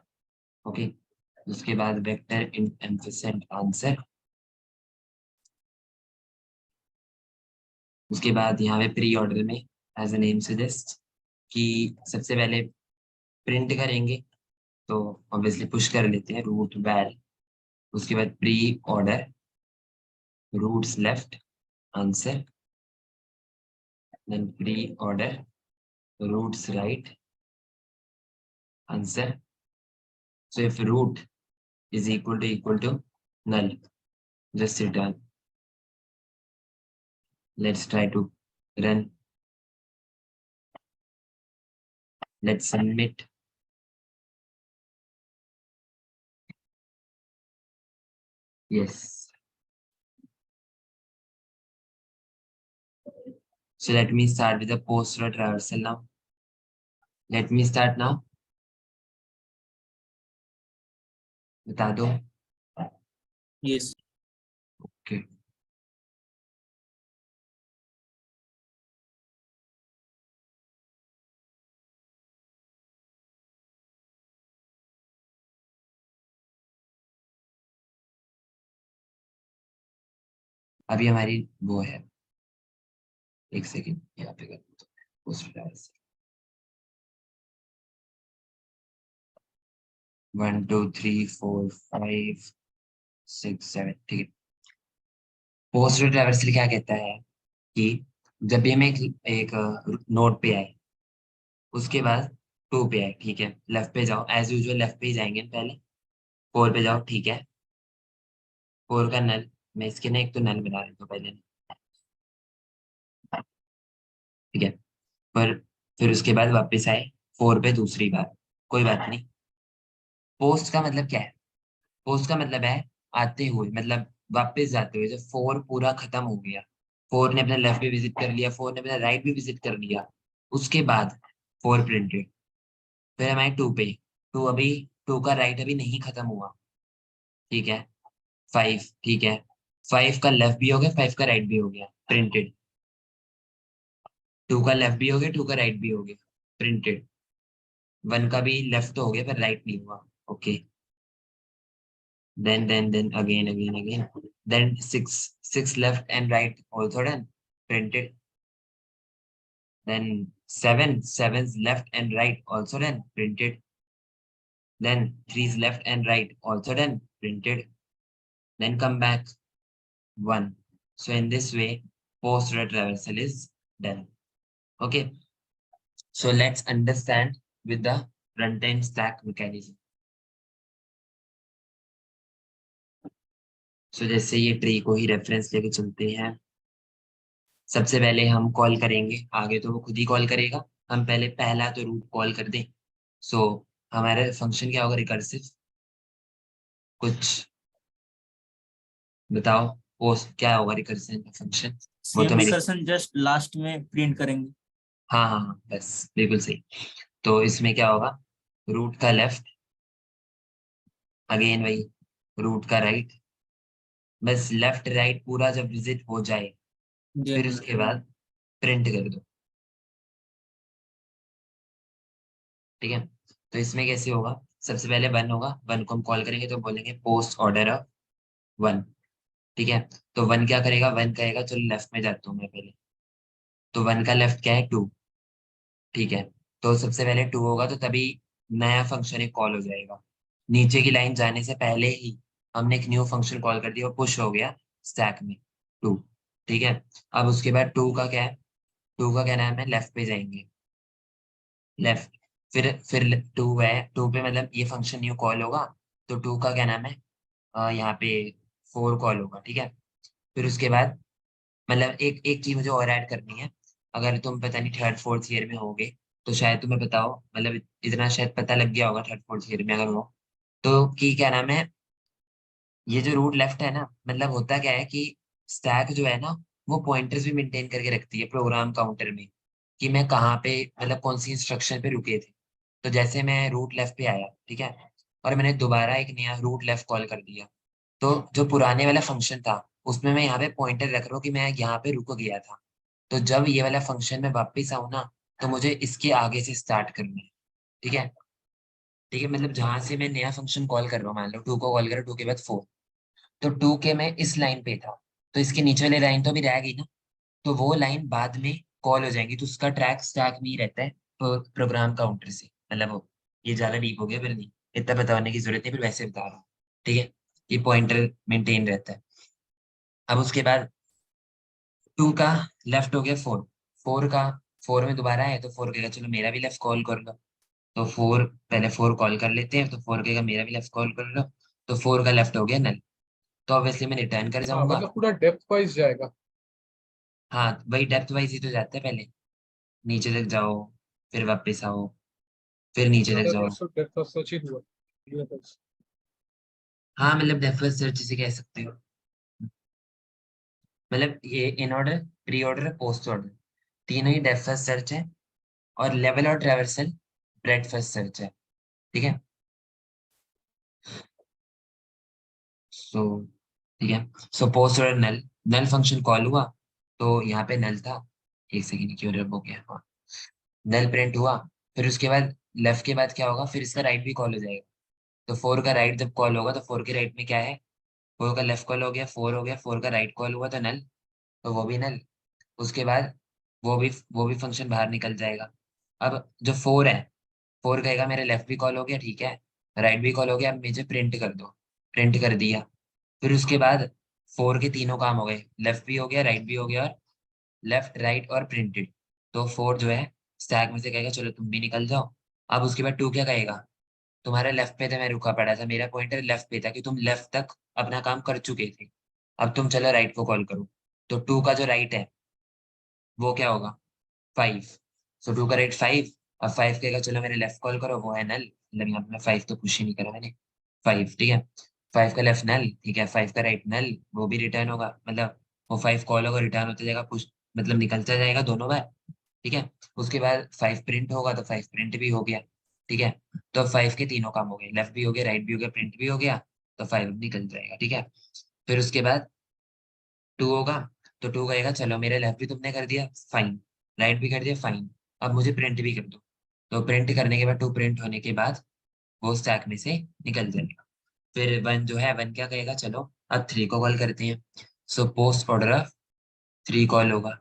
okay. उसके बाद वेक्टर इन एम्फिसेंट आंसर। उसके बाद यहाँ पे प्री ऑर्डर में एज ए नेम सजेस्ट कि सबसे पहले प्रिंट करेंगे, तो ऑब्वियसली पुश कर लेते हैं रूट वैल। उसके बाद pre order roots left answer, then pre order roots right answer. So if root is equal to null, just return. Let's try to run. Let's submit. Yes. So let me start with the post row traversal now. Let me start now. बता दो। Yes. Okay. अभी हमारी वो है, एक second यहाँ पे कर दो पोस्ट ट्रैवर्सल। 1 2 3 4 5 6 7, ठीक है। पोस्ट रो ट्रैवर्सल क्या कहता है कि जब भी हम एक नोड पे आए, उसके बाद 2 पे आए, ठीक है, लेफ्ट पे जाओ एज यूजुअल, लेफ्ट पे ही जाएंगे हम पहले। 4 पे जाओ, ठीक है। 4 का नल, मैं इसके ना एक तो नल बना लेता हूँ पहले, ठीक है। पर फिर उसके बाद वापस आए 4 पे दूसरी बार, कोई बात नहीं। पोस्ट का मतलब क्या है? पोस्ट का मतलब है आते हुए, मतलब वापस जाते हुए, जब 4 पूरा खत्म हो गया, 4 ने अपना लेफ्ट भी विजिट कर लिया, 4 ने अपना राइट भी विजिट कर लिया, उसके बाद 4 प्रिंटेड। फिर हमारे 2 पे, 2 अभी, 2 का राइट अभी नहीं खत्म हुआ, ठीक है। 5, ठीक है। 5 का लेफ्ट भी हो गया, 5 का राइट भी हो गया, प्रिंटेड। 2 का लेफ्ट भी हो गया, 2 का राइट भी हो गया, प्रिंटेड। 1 का भी लेफ्ट हो गया पर राइट नहीं हुआ, okay. Then again, then 6 left and right also done, printed. Then 7's left and right also done, printed. Then 3's left and right also done, printed. Then come back 1. So in this way, post row traversal is done. Okay. So let's understand with the runtime stack mechanism. So जैसे ये tree को ही reference लेके चलते हैं, सबसे पहले हम call करेंगे, आगे तो वो खुद ही कॉल करेगा, हम पहले पहला तो रूट कॉल कर दें। सो हमारा फंक्शन क्या होगा, रिकर्सिव। कुछ बताओ, पोस्ट क्या होगा रिकर्सिव फंक्शन? वो तो सेम मेरी, रिकर्सन जस्ट लास्ट में प्रिंट करेंगे। हाँ हाँ हाँ, बस बिल्कुल सही। तो इसमें क्या होगा, रूट का लेफ्ट, अगेन वही रूट का राइट, बस लेफ्ट राइट पूरा जब विजिट हो जाए, फिर उसके बाद प्रिंट कर दो, ठीक है। तो इसमें कैसे होगा, सबसे पहले 1 होगा, 1 को हम कॉल करेंगे तो बोलेंगे पोस्ट ऑर्डर ऑफ 1, ठीक है। तो 1 क्या करेगा, 1 कहेगा चलो लेफ्ट में जाता हूँ मैं पहले, तो 1 का लेफ्ट क्या है, 2, ठीक है। तो सबसे पहले 2 होगा तो तभी नया फंक्शन एक कॉल हो जाएगा, नीचे की लाइन जाने से पहले ही हमने एक न्यू फंक्शन कॉल कर दिया और पुश हो गया स्टैक में 2, ठीक है। अब उसके बाद 2 का क्या है, 2 का क्या नाम है, लेफ्ट पे जाएंगे, लेफ्ट। फिर 2 है, 2 पे मतलब ये फंक्शन न्यू कॉल होगा, तो 2 का क्या नाम है, यहाँ पे 4 कॉल होगा, ठीक है। फिर उसके बाद मतलब एक एक चीज मुझे और ऐड करनी है, अगर तुम पता नहीं थर्ड फोर्थ ईयर में होगे तो शायद तुम्हें बताओ, मतलब इतना शायद पता लग गया होगा थर्ड फोर्थ ईयर में अगर हो तो, कि क्या नाम है, ये जो रूट लेफ्ट है ना, मतलब होता क्या है कि स्टैक जो है ना, वो पॉइंटर्स भी मेंटेन करके रखती है प्रोग्राम काउंटर में, कि मैं कहाँ पे, मतलब कौन सी इंस्ट्रक्शन पे रुके थे। तो जैसे मैं रूट लेफ्ट पे आया, ठीक है, और मैंने दोबारा एक नया रूट लेफ्ट कॉल कर दिया, तो जो पुराने वाला फंक्शन था उसमें मैं यहाँ पे पॉइंटर रख रहा हूँ कि मैं यहाँ पे रुक गया था। तो जब ये वाला फंक्शन में वापस आऊँ ना, तो मुझे इसके आगे से स्टार्ट करना है। ठीक है, ठीक है, मतलब जहां से मैं नया फंक्शन कॉल कर रहा हूँ, मान लो 2 को कॉल करा, 2 के बाद 4, तो 2 के मैं इस लाइन पे था, तो इसके नीचे वाली लाइन तो अभी रह गई ना, तो वो लाइन बाद में कॉल हो जाएंगी, तो उसका ट्रैक स्टैक में ही रहता है प्रोग्राम काउंटर से। मतलब ये ज्यादा डीप हो गया, फिर नहीं, इतना बताने की जरूरत नहीं, फिर वैसे बता रहा हूँ। ठीक है, ये पॉइंटर मेंटेन रहता है। अब उसके बाद 2 का लेफ्ट हो गया 4, 4 का 4 में दोबारा है, तो 4 कहेगा चलो मेरा भी लेफ्ट कॉल कर लो। तो 4, पहले 4 कॉल कर लेते हैं, तो 4 कहेगा मेरा भी लेफ्ट कॉल कर लो। तो 4 का लेफ्ट हो गया नल, तो ऑब्वियसली मैं रिटर्न कर हाँ जाऊंगा। मतलब पूरा डेप्थ वाइज जाएगा। हाँ, वही डेप्थ वाइज ही तो जाता है, पहले नीचे तक जाओ, फिर वापस आओ, फिर नीचे तक ज्यादातर जाओ। सिर्फ डेप्थ ऑफ सर्च ही हुआ ये बस। हाँ, मतलब डेप्थ फर्स्ट सर्च से कह सकते हो। मतलब ये in order, pre order, post order, तीनों ही डेप्थ फर्स्ट सर्च है, और लेवल और ट्रैवर्सल ब्रेड फर्स्ट सर्च है। ठीक है, सो ठीक है, सो पोस्ट ऑर्डर नल, नल फंक्शन कॉल हुआ, तो यहाँ पे नल था, एक सेकंड क्यों रब हो गया, हाँ, नल प्रिंट हुआ। फिर उसके बाद लेफ्ट के बाद क्या होगा, फिर इसका राइट भी कॉल हो जाएगा। तो 4 का राइट जब कॉल होगा, तो 4 के राइट में क्या है, 4 का लेफ्ट कॉल हो गया, 4 हो गया, 4 का राइट कॉल हुआ तो नल, तो वो भी नल। उसके बाद वो भी फंक्शन बाहर निकल जाएगा। अब जो 4 है, 4 कहेगा मेरे लेफ्ट भी कॉल हो गया, ठीक है, राइट भी कॉल हो गया, अब मुझे प्रिंट कर दो। प्रिंट कर दिया। फिर उसके बाद 4 के तीनों काम हो गए, लेफ्ट भी हो गया, राइट भी हो गया, और लेफ्ट राइट और प्रिंटेड। तो 4 जो है स्टैक में से कहेगा चलो तुम भी निकल जाओ। अब उसके बाद 2 क्या कहेगा, तुम्हारे लेफ्ट पे था, मैं रुका पड़ा था, मेरा पॉइंटर लेफ्ट पे था कि तुम लेफ्ट तक अपना काम कर चुके थे, अब तुम चलो राइट को कॉल करो। तो 2 का जो राइट है वो क्या होगा, 5। सो 2 का राइट 5। अब 5 कहेगा चलो मेरे लेफ्ट कॉल करो, वो है नल, मतलब यहाँ पे मैं 5 तो पुश ही नहीं करा मैंने, 5, ठीक है। 5 का लेफ्ट नल, ठीक है, 5 का राइट नल, वो भी रिटर्न होगा, मतलब वो 5 कॉल होगा, रिटर्न होता जाएगा, पुश मतलब निकलता जाएगा दोनों बार। ठीक है, उसके बाद 5 प्रिंट होगा, तो 5 प्रिंट भी हो गया। ठीक है, तो 5 के तीनों काम हो गए, लेफ्ट भी हो गया, राइट भी हो गया, प्रिंट भी हो गया, तो 5 निकल जाएगा। ठीक है, फिर उसके बाद 2 होगा, तो 2 कहेगा चलो मेरे लेफ्ट भी तुमने कर दिया, फाइन, राइट भी कर दिया, फाइन, अब मुझे प्रिंट भी कर दो। तो प्रिंट करने के बाद 2 प्रिंट होने के बाद वो स्टैक में से निकल जाएगा। फिर 1 जो है, 1 क्या कहेगा, चलो अब 3 को कॉल करते हैं। So post order of 3 call होगा।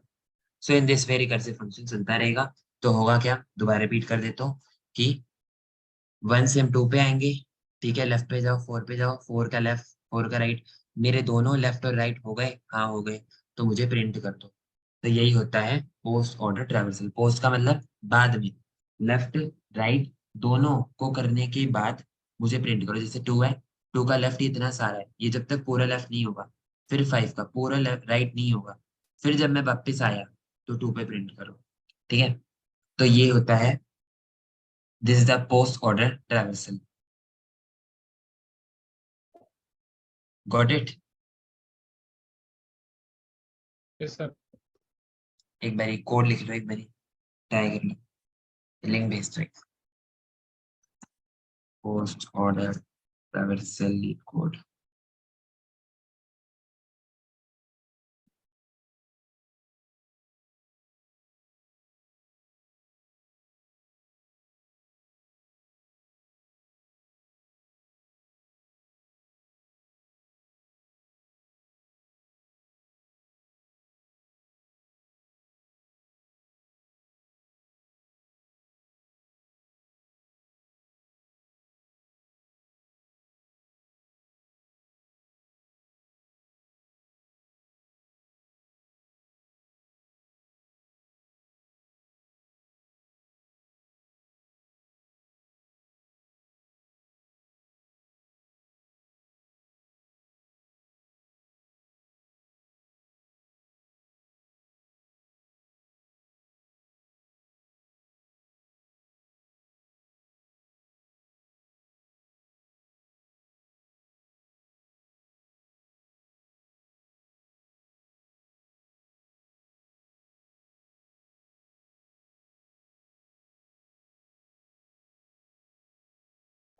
So in this way recursive function चलता रहेगा। तो होगा क्या, दोबारा रिपीट कर देता हूँ कि 1 से हम 2 पे आएंगे, ठीक है, लेफ्ट पे जाओ, 4 पे जाओ, 4 का लेफ्ट, 4 का राइट, मेरे दोनों लेफ्ट और राइट हो गए, हाँ हो गए, तो मुझे प्रिंट कर दो। तो यही होता है पोस्ट ऑर्डर ट्रैवर्सल। पोस्ट का मतलब बाद में, लेफ्ट राइट दोनों को करने के बाद मुझे प्रिंट करो। जैसे 2 है, 2 का लेफ्ट इतना सारा है, ये जब तक पूरा लेफ्ट नहीं होगा, फिर 5 का पूरा लेफ्ट राइट नहीं होगा, फिर जब मैं वापस आया तो 2 पे प्रिंट करो। ठीक है, तो ये होता है, this is the post order traversal. Got it. Yes sir. एक बारी कोड लिख लो, एक बारी ट्राई कर लो, लिंक भेज दो, पोस्ट ऑर्डर ट्रैवर्सल कोड।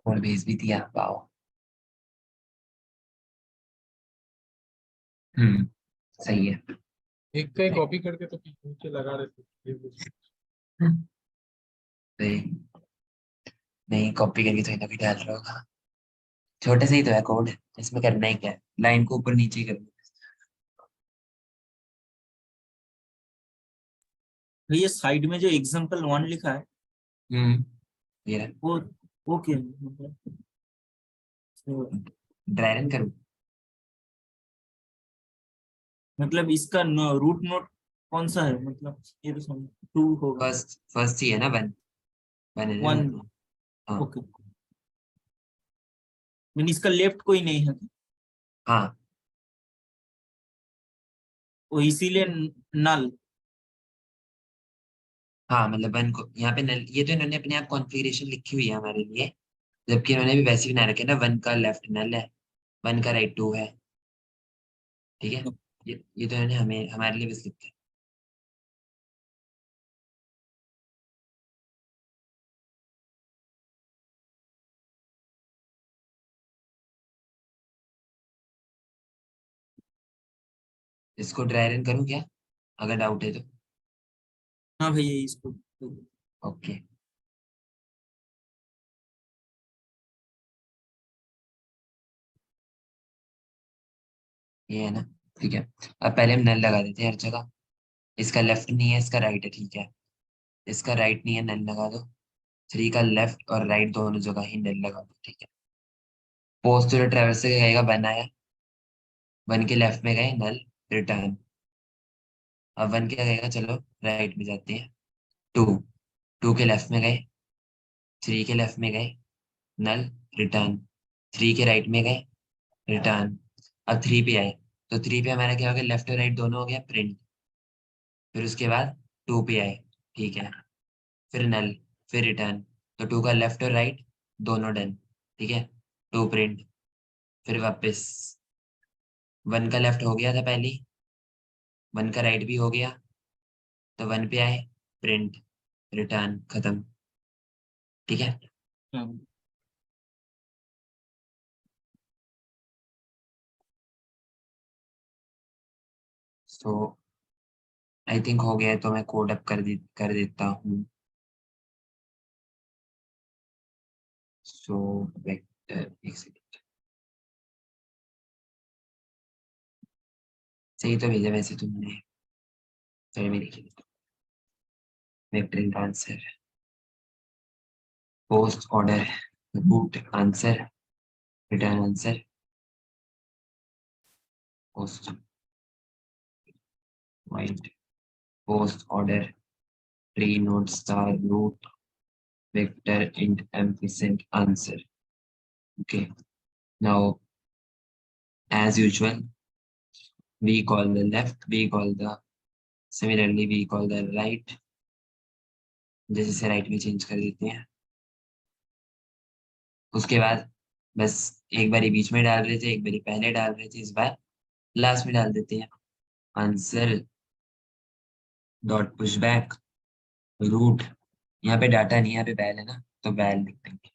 और भेज भी दिया, वाओ। सही है। एक का कॉपी करके तो नीचे लगा रहे थे। सही। नहीं, कॉपी करके तो इतना भी डाल रहा होगा। छोटे से ही तो है कोड, इसमें करना ही क्या है, लाइन को ऊपर नीचे ही करना ये साइड में जो एग्जाम्पल 1 लिखा है है। ये रहा। वो ओके मतलब तो ड्राई रन करूँ? मतलब इसका रूट नोट कौन सा है, मतलब ये तो समझ 2 होगा। फर्स्ट फर्स्ट ही है ना, वन। वन है ना 1 रूट में। हाँ। ओके, मीन इसका लेफ्ट कोई नहीं है, हाँ। वो इसीलिए नल। हाँ मतलब वन को यहाँ पे नल, ये तो इन्होंने अपने आप कॉन्फ़िगरेशन लिखी हुई है हमारे लिए, जबकि इन्होंने भी वैसे ही बना रखे हैं ना, वन का लेफ्ट नल है, वन का राइट टू है। ठीक है। ये तो इन्होंने हमें हमारे लिए बस लिखा है। इसको ड्राई रन करूँ क्या, अगर डाउट है तो? हाँ भैया इसको ओके। ये है ना। ठीक है। अब पहले हम नल लगा देते हैं हर जगह। इसका लेफ्ट नहीं है, इसका राइट है, ठीक है। इसका राइट नहीं है, नल लगा दो। थ्री का लेफ्ट और राइट दोनों जगह ही नल लगा दो, ठीक है। पोस्टुलर ट्रैवर्स से क्या कहेगा, वन आया, वन के लेफ्ट में गए नल, रिटर्न। अब वन क्या कहेगा, चलो राइट में जाते हैं, टू, टू के लेफ्ट में गए, थ्री के लेफ्ट में गए, नल, रिटर्न, थ्री के राइट में गए, रिटर्न। अब थ्री पे आए, तो थ्री पे हमारा क्या हो गया, लेफ्ट और राइट दोनों हो गया, प्रिंट। फिर उसके बाद टू पे आए, ठीक है, फिर नल, फिर रिटर्न। तो टू का लेफ्ट और राइट दोनों डन, ठीक है, टू प्रिंट। फिर वापस वन का लेफ्ट हो गया था पहले, वन का राइट भी हो गया, तो वन पे आए, प्रिंट, रिटर्न, खत्म। ठीक है। हाँ। सो आई थिंक हो गया है, तो मैं कोड अप कर देता हूँ। सो वेक्टर, एक सेकेंड। सही तो भेजा वैसे तुमने, चलो मैं लिख लेता हूँ। Vector answer, post order, root answer, return answer, post white, post order, tree node star root, vector int ampersand answer. Okay. Now, as usual, we call the left, we call the, similarly we call the right, जैसे से right में change कर देते हैं। उसके बाद बस एक बारी बीच में डाल रहे थे, एक बारी पहले डाल रहे थे, इस बार लास्ट में डाल देते हैं। Answer dot push back root, यहाँ पे डाटा नहीं है, यहाँ पे वैल है ना, तो वैल लिख देंगे।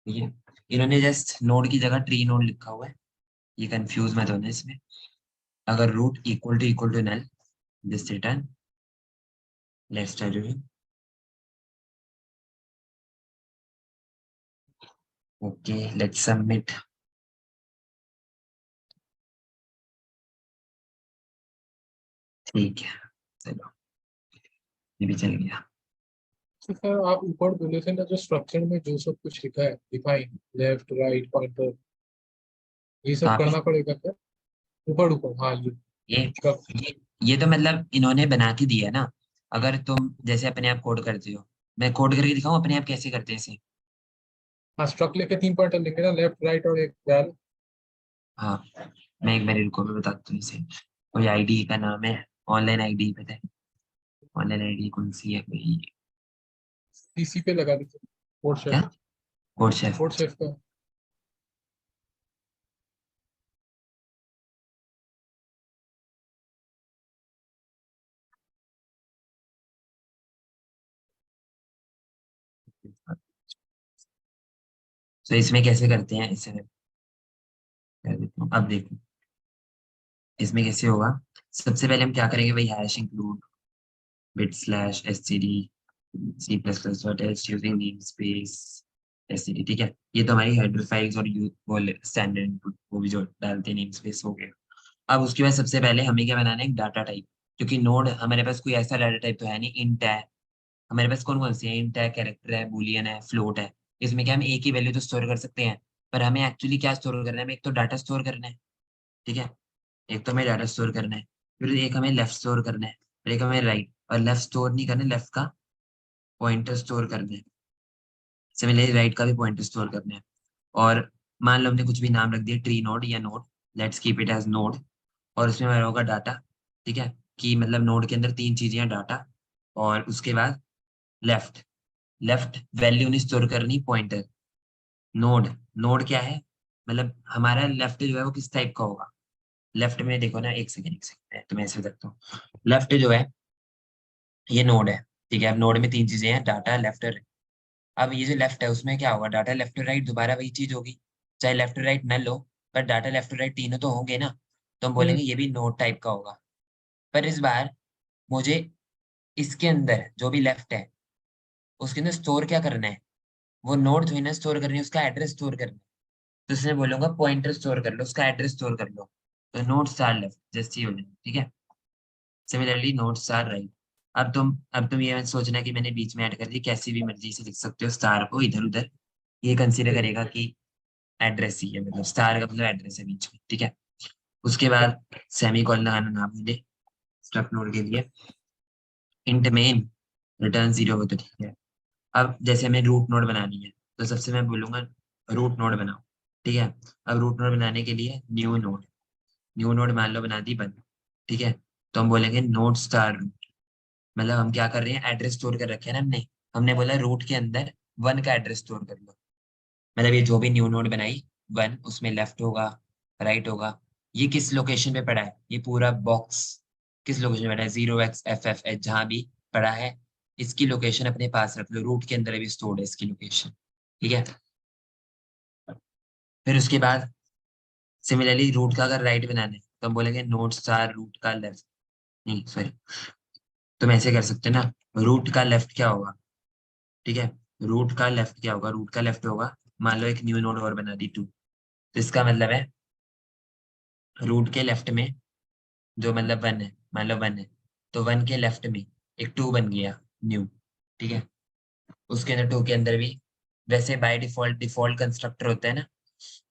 ठीक है। इन्होंने जस्ट नोड की जगह ट्री नोड लिखा हुआ है, ये कंफ्यूज मत होना इसमें। अगर root equal to null, this return, let's try to, okay let's submit. ठीक है, चलो, ये भी चल गया। तो सर आप ऊपर बोले थे ना, जो स्ट्रक्चर में जो सब कुछ लिखा है, डिफाइन, लेफ्ट राइट पॉइंटर, ये सब कहाँ पे? करना पड़ेगा क्या? ऊपर ऊपर, हाँ ये ये स्ट्रक्ट। ये तो मतलब इन्होंने बना के दिया ना, अगर तुम जैसे अपने आप कोड करते हो, मैं कोड करके दिखाऊं अपने आप कैसे करते हैं इसे? हाँ स्ट्रक्ट लेके 3 पॉइंटर लिखे ना, लेफ्ट राइट और एक वैल। हाँ, मैं एक बार इनको भी बताता हूँ इसे। कोई आईडी का नाम है, ऑनलाइन आईडी पता है, ऑनलाइन आईडी कौन सी है भाई? सीसी पे लगा दीजिए, कोड क्या? Chef, code chef. Code chef का। तो इसमें कैसे करते हैं, इसे मैं कर देता हूँ। अब देखो इसमें कैसे होगा। सबसे पहले हम क्या करेंगे भाई, hash include bit slash std C plus plus dot H using name space std, ठीक है। ये तो हमारी हेडर फाइल्स और यू वो स्टैंडर्ड इनपुट वो भी जो डालते हैं नेम स्पेस हो गया। अब उसके बाद सबसे पहले हमें क्या बनाना है, एक डाटा टाइप। क्योंकि नोड हमारे पास कोई ऐसा डाटा टाइप तो है नहीं, इंट है हमारे पास, कौन कौन सी है, इंट है, कैरेक्टर है, बूलियन है, फ्लोट है। इसमें क्या हम एक ही वैल्यू तो स्टोर कर सकते हैं, पर हमें एक्चुअली क्या स्टोर करना है, हमें एक तो डाटा स्टोर करना है, ठीक है। एक तो हमें डाटा स्टोर करना है, फिर एक हमें लेफ्ट स्टोर करना है, फिर एक हमें राइट, और लेफ्ट स्टोर नहीं करना, लेफ्ट का पॉइंटर स्टोर करना है। सिमिलरली राइट का भी पॉइंटर स्टोर करना है। और मान लो हमने कुछ भी नाम रख दिया, ट्री नोड या node, let's keep it as node. और उसमें हमारा होगा डाटा, ठीक है, कि मतलब नोड के अंदर तीन चीजें हैं, डाटा और उसके बाद लेफ्ट। लेफ्ट वैल्यू नहीं स्टोर करनी, पॉइंटर। नोड, नोड क्या है, मतलब हमारा लेफ्ट जो है वो किस टाइप का होगा। लेफ्ट में देखो ना, एक सेकंड मैं तुम्हें ऐसे बताता हूँ। लेफ्ट जो है ये नोड है, ठीक है। अब नोड में तीन चीजें हैं, डाटा, लेफ्ट और। अब ये जो लेफ्ट है उसमें क्या होगा, डाटा लेफ्ट और राइट दोबारा वही चीज होगी, चाहे लेफ्ट और राइट न लो, पर डाटा लेफ्ट और राइट तीनों तो होंगे ना। तो हम बोलेंगे ये भी नोड टाइप का होगा। पर इस बार मुझे इसके अंदर जो भी लेफ्ट है उसके अंदर स्टोर क्या करना है, वो नोड थोड़ी ना स्टोर करनी है, उसका एड्रेस स्टोर करना है। तो इसमें बोलूंगा पॉइंटर स्टोर कर लो, उसका एड्रेस स्टोर कर लो। तो नोड स्टार लेफ्ट जैसी हो जाए, ठीक है। Similarly node star right. अब तुम ये मत सोचना कि मैंने बीच में ऐड कर दी, कैसी भी मर्जी से लिख सकते हो स्टार को इधर उधर, ये कंसीडर करेगा कि एड्रेस ही है, मतलब स्टार का मतलब एड्रेस है बीच में, ठीक है। उसके बाद सेमी कॉलन लगाना ना भूले स्ट्रक्ट नोड के लिए। इंट मेन रिटर्न जीरो हो तो ठीक है। अब जैसे हमें रूट नोड बनानी है, तो सबसे मैं बोलूंगा रूट नोड बनाओ, ठीक है। अब रूट नोड बनाने के लिए न्यू नोड, न्यू नोड मान लो बना दी बंद, ठीक है। तो हम बोलेंगे नोड स्टार रूट, मतलब हम क्या कर रहे हैं, एड्रेस स्टोर कर रखे हैं ना हमने। हमने बोला रूट के अंदर वन का एड्रेस स्टोर कर लो, मतलब ये जो भी न्यू नोड बनाई वन, उसमें लेफ्ट होगा, राइट होगा। ये किस लोकेशन पे पड़ा है, ये पूरा बॉक्स किस लोकेशन पे पड़ा है, 0xFFH जहां भी पड़ा है, इसकी लोकेशन अपने पास रख लो, रूट के अंदर भी स्टोर्ड है इसकी लोकेशन, ठीक है। फिर उसके बाद सिमिलरली रूट का अगर राइट बनाना है तो हम बोलेंगे नोड स्टार रूट का लेफ्ट, नहीं सॉरी, तुम ऐसे कर सकते हो ना, रूट का लेफ्ट क्या होगा, ठीक है। रूट का लेफ्ट क्या होगा, रूट का लेफ्ट होगा, मान लो एक न्यू नोड और बना दी टू, तो इसका मतलब है रूट के लेफ्ट में जो मतलब वन है, मान लो वन है, तो वन के लेफ्ट में एक टू बन गया न्यू, ठीक है। उसके अंदर टू के अंदर भी वैसे बाय डिफॉल्ट डिफॉल्ट कंस्ट्रक्टर होता है ना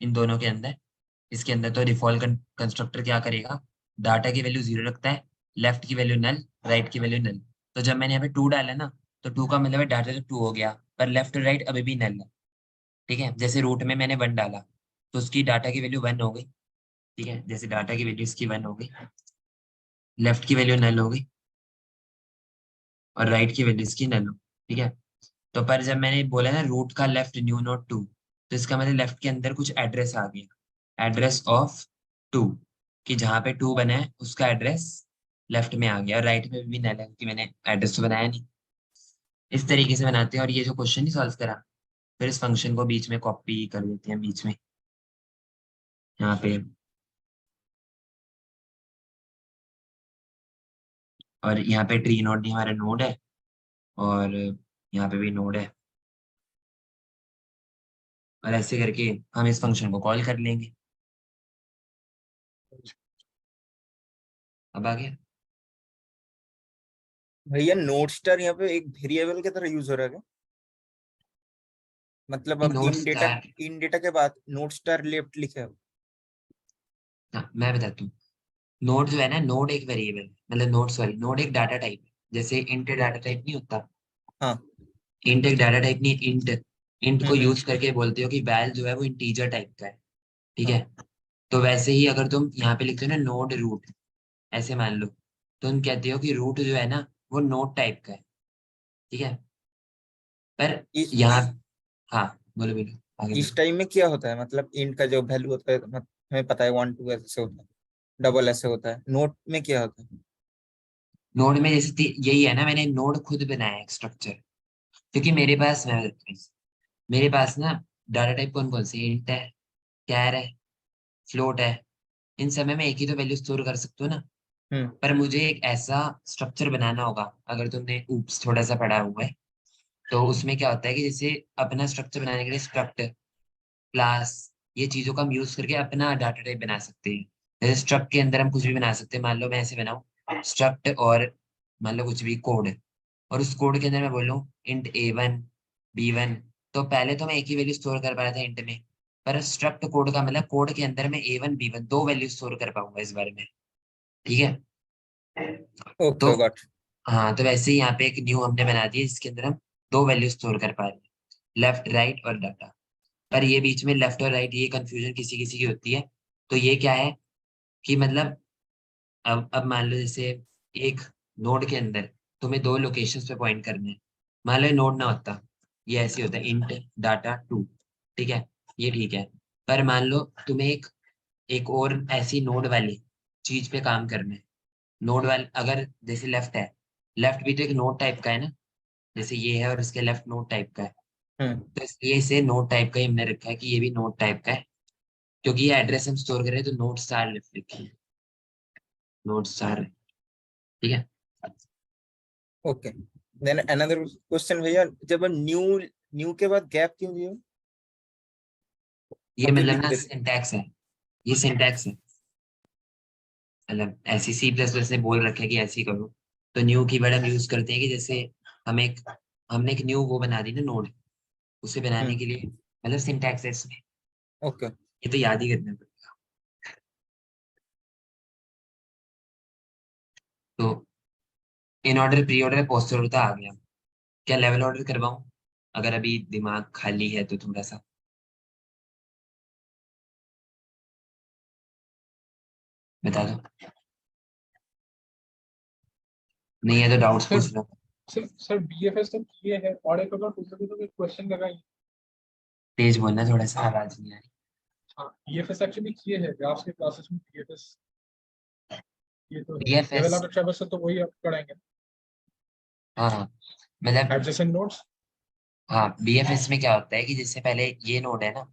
इन दोनों के अंदर। इसके अंदर तो डिफॉल्ट कंस्ट्रक्टर क्या करेगा, डाटा की वैल्यू जीरो रखता है, लेफ्ट की वैल्यू नल, राइट की वैल्यू नल। तो जब मैंने यहाँ पे टू डाला ना, तो टू का मतलब है डाटा तो टू हो गया, पर लेफ्ट और राइट अभी भी नल है, ठीक है। जैसे रूट में मैंने वन डाला तो उसकी डाटा की वैल्यू वन हो गई, ठीक है। जैसे डाटा की वैल्यू इसकी वन हो गई, लेफ्ट की वैल्यू नल हो गई, और राइट की वैल्यू इसकी नल हो, ठीक है। तो पर जब मैंने बोला ना रूट का लेफ्ट न्यू नोड टू, तो इसका मतलब लेफ्ट के अंदर कुछ एड्रेस आ गया, एड्रेस ऑफ टू, कि जहाँ पे टू बना है उसका एड्रेस लेफ्ट में आ गया, और राइट में भी नल है क्योंकि मैंने एड्रेस तो बनाया नहीं। इस तरीके से बनाते हैं, और ये जो क्वेश्चन ही सॉल्व करा, फिर इस फंक्शन को बीच में कॉपी कर देते हैं बीच में, यहाँ पे। और यहाँ पे ट्री नोड नहीं, हमारा नोड है, और यहाँ पे भी नोड है, और ऐसे करके हम इस फंक्शन को कॉल कर लेंगे। अब आ गया। भैया नोड स्टार यहाँ पे एक वेरिएबल की तरह यूज हो रहा है क्या? मतलब अब नोड स्टार, इन डेटा के बाद नोड स्टार लेफ्ट लिखा है। हाँ मैं बताता हूँ। नोड जो है ना, नोड एक वेरिएबल, मतलब नोड सॉरी, नोड एक डाटा टाइप है। जैसे इंट डाटा टाइप नहीं होता, हाँ। इंट एक डाटा टाइप नहीं, इंट इंट को हम्म। यूज करके बोलते हो कि वैल जो है वो इंटीजर टाइप का है, ठीक है। हाँ। तो वैसे ही अगर तुम यहाँ पे लिखते हो ना नोड रूट, ऐसे मान लो, तो तुम कहते हो कि रूट जो है ना वो नोड टाइप का है, ठीक है। पर इस यहाँ, हाँ बोलो बोलो, आगे इस बोलो। टाइम में क्या होता है, मतलब int का जो वैल्यू होता है, हमें पता है वन टू ऐसे होता है, डबल ऐसे होता है, नोट में क्या होता है? नोड में जैसे यही है ना, मैंने नोड खुद बनाया है स्ट्रक्चर, क्योंकि मेरे पास मेरे पास ना डाटा टाइप कौन से, इंट है, कैर है, फ्लोट है, इन सब में मैं एक ही तो वैल्यू स्टोर कर सकता हूँ ना। पर मुझे एक ऐसा स्ट्रक्चर बनाना होगा, अगर तुमने ऊप्स थोड़ा सा पढ़ा हुआ है तो उसमें क्या होता है कि जैसे अपना स्ट्रक्चर बनाने के लिए स्ट्रक्ट, क्लास, ये चीजों का हम यूज करके अपना डाटा टाइप बना सकते हैं। जैसे स्ट्रक्ट के अंदर हम कुछ भी बना सकते हैं, मान लो मैं ऐसे बनाऊं स्ट्रक्ट और मान लो कुछ भी कोड, और उस कोड के अंदर मैं बोलूं इंट A1 B1, तो पहले तो मैं एक ही वैल्यू स्टोर कर पा रहा था इंट में, पर स्ट्रक्ट कोड का मतलब कोड के अंदर मैं A1 B1 दो वैल्यू स्टोर कर पाऊंगा इस बारे में। ठीक है। तो ओके गॉट। हाँ, तो वैसे ही यहाँ पे एक न्यू हमने बना दिया जिसके अंदर हम दो वैल्यू स्टोर कर पा रहे हैं, लेफ्ट राइट और डाटा। पर ये बीच में लेफ्ट और राइट ये कंफ्यूजन किसी किसी की होती है। तो ये क्या है कि मतलब अब मान लो जैसे एक नोड के अंदर तुम्हें दो लोकेशंस पे पॉइंट करना है, मान लो नोड ना होता, ये ऐसे होता है इंट डाटा 2, ठीक है, ये ठीक है। पर मान लो तुम्हें एक एक और ऐसी नोड वाली चीज पे काम करना है, नोड वाले अगर जैसे लेफ्ट है, लेफ्ट भी तो एक नोड टाइप का है ना, जैसे ये है और इसके लेफ्ट नोड टाइप का है, तो इसलिए इसे नोड टाइप का ही हमने रखा है कि ये भी नोड टाइप का है, क्योंकि ये एड्रेस हम स्टोर कर रहे हैं तो नोड स्टार लिख लिखी है, नोड स्टार। ठीक है। ओके देन अनदर क्वेश्चन भैया, जब न्यू न्यू के बाद गैप क्यों दिया? ये हम जो मतलब लिख ना रहे थे। सिंटैक्स है, ये सिंटैक्स है, मतलब ऐसी C++ ने बोल रखा है कि ऐसे ही करो। तो न्यू कीवर्ड हम यूज करते हैं कि जैसे हम एक हमने एक न्यू वो बना दी ना नोड, उसे बनाने के लिए मतलब सिंटैक्स है इसमें। ओके ये तो याद ही करना पड़ेगा। तो in order, pre order, post order तो आ गया, क्या लेवल ऑर्डर करवाऊं? अगर अभी दिमाग खाली है तो थोड़ा सा बता दो, नहीं है तो डाउट्स सर पूछ लो। सर BFS तो किए हैं और एक अगर पूछोगे तो एक क्वेश्चन लगाइए। तेज बोलना, थोड़ा सा आवाज नहीं आ रही। हाँ BFS एक्चुअली किए हैं ग्राफ्स के क्लासेस में BFS, ये तो है लेवल BFS, आउट ट्रैवर्सल तो वही आप पढ़ाएंगे, हाँ हाँ, मतलब एडजेसेंट नोड्स। हाँ BFS में क्या होता है कि जिससे पहले ये नोड है ना,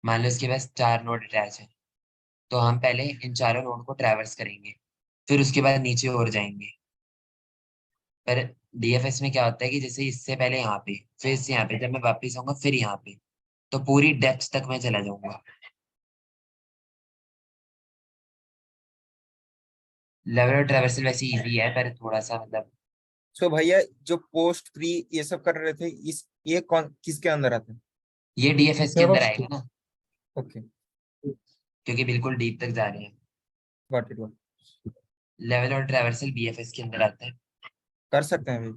मान लो इसके पास चार नोड अटैच है, तो हम पहले इन चारों नोड को ट्रैवर्स करेंगे, फिर उसके बाद नीचे और जाएंगे। पर DFS में क्या होता है कि जैसे इससे पहले यहाँ पे, फिर इससे यहाँ पे, जब मैं वापस आऊंगा फिर यहाँ पे, तो पूरी डेप्थ तक मैं चला जाऊंगा। लेवल और ट्रैवर्सल वैसे इजी है पर थोड़ा सा मतलब, सो भैया जो पोस्ट प्री ये सब कर रहे थे, इस ये कौन किसके अंदर आता है? ये DFS के अंदर डेवऑप्स आएगा टूल। ना, ओके क्योंकि बिल्कुल डीप तक जा रहे हैं। Got it. लेवल और ट्रैवर्सल BFS के अंदर आता है। कर सकते हैं भाई।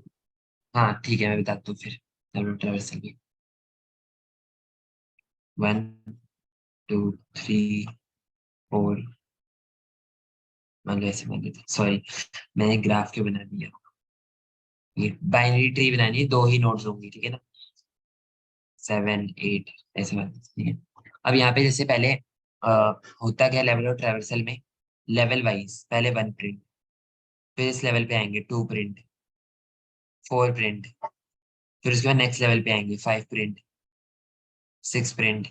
हाँ ठीक है, मैं बताता हूँ फिर लेवल और ट्रैवर्सल भी। 1 2 3 4, मान लो ऐसे मान लेते, सॉरी मैंने ग्राफ के बना दिया। ये बाइनरी ट्री बनानी है, दो ही नोड्स होंगी, ठीक है ना, 7 8 ऐसे मान लीजिए, ठीक है। अब यहाँ पे जैसे पहले होता क्या लेवल और ट्रैवर्सल में, लेवल वाइज पहले 1 प्रिंट, फिर इस लेवल पे आएंगे 2 प्रिंट, 4 प्रिंट, फिर उसके बाद नेक्स्ट लेवल पे आएंगे 5 प्रिंट, 6 प्रिंट,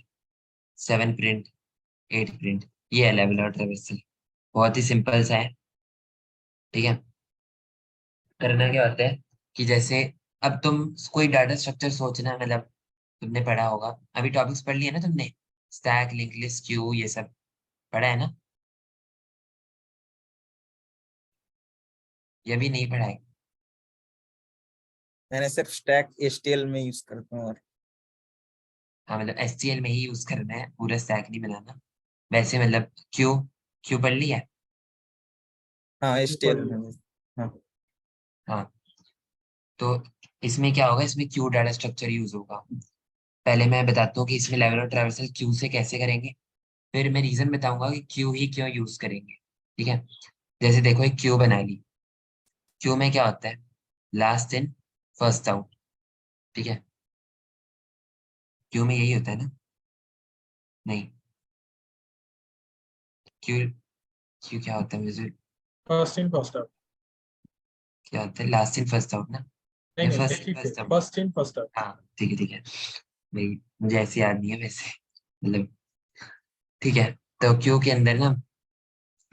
7 प्रिंट, 8 प्रिंट। ये है लेवल और ट्रैवर्सल, बहुत ही सिंपल सा है। ठीक है। करना क्या होता है कि जैसे अब तुम कोई डाटा स्ट्रक्चर सोचना है, मतलब तुमने पढ़ा होगा, अभी टॉपिक्स पढ़ लिए ना तुमने, स्टैक, लिंक लिस्ट, क्यू, ये सब पढ़ा है ना, ये भी नहीं पढ़ा है? मैंने सिर्फ स्टैक HTML में यूज करता हूँ और हाँ मतलब SQL में ही यूज करना है, पूरा स्टैक नहीं बनाना। वैसे मतलब क्यू, क्यू पढ़ लिया है? हाँ HTML में। हाँ हाँ, तो इसमें क्या होगा, इसमें क्यू डाटा स्ट्रक्चर यूज होगा। पहले मैं बताता हूँ कि इसमें लेवल और ट्रैवर्सल क्यू से कैसे करेंगे, फिर मैं रीजन बताऊंगा कि क्यू ही क्यों यूज करेंगे। ठीक है। जैसे देखो एक क्यू बना ली, क्यू में क्या होता है, लास्ट इन फर्स्ट आउट, ठीक है, क्यू में यही होता है ना? नहीं, क्यू, क्यू क्या होता है मुझे, फर्स्ट इन फर्स्ट आउट। क्या होता है, लास्ट इन फर्स्ट आउट ना, नहीं या नहीं फर्स्ट एक इन ही थे, first out? First in first out. हाँ ठीक है ठीक है। भाई मुझे ऐसे याद नहीं है वैसे, मतलब ठीक है। तो क्यू के अंदर ना,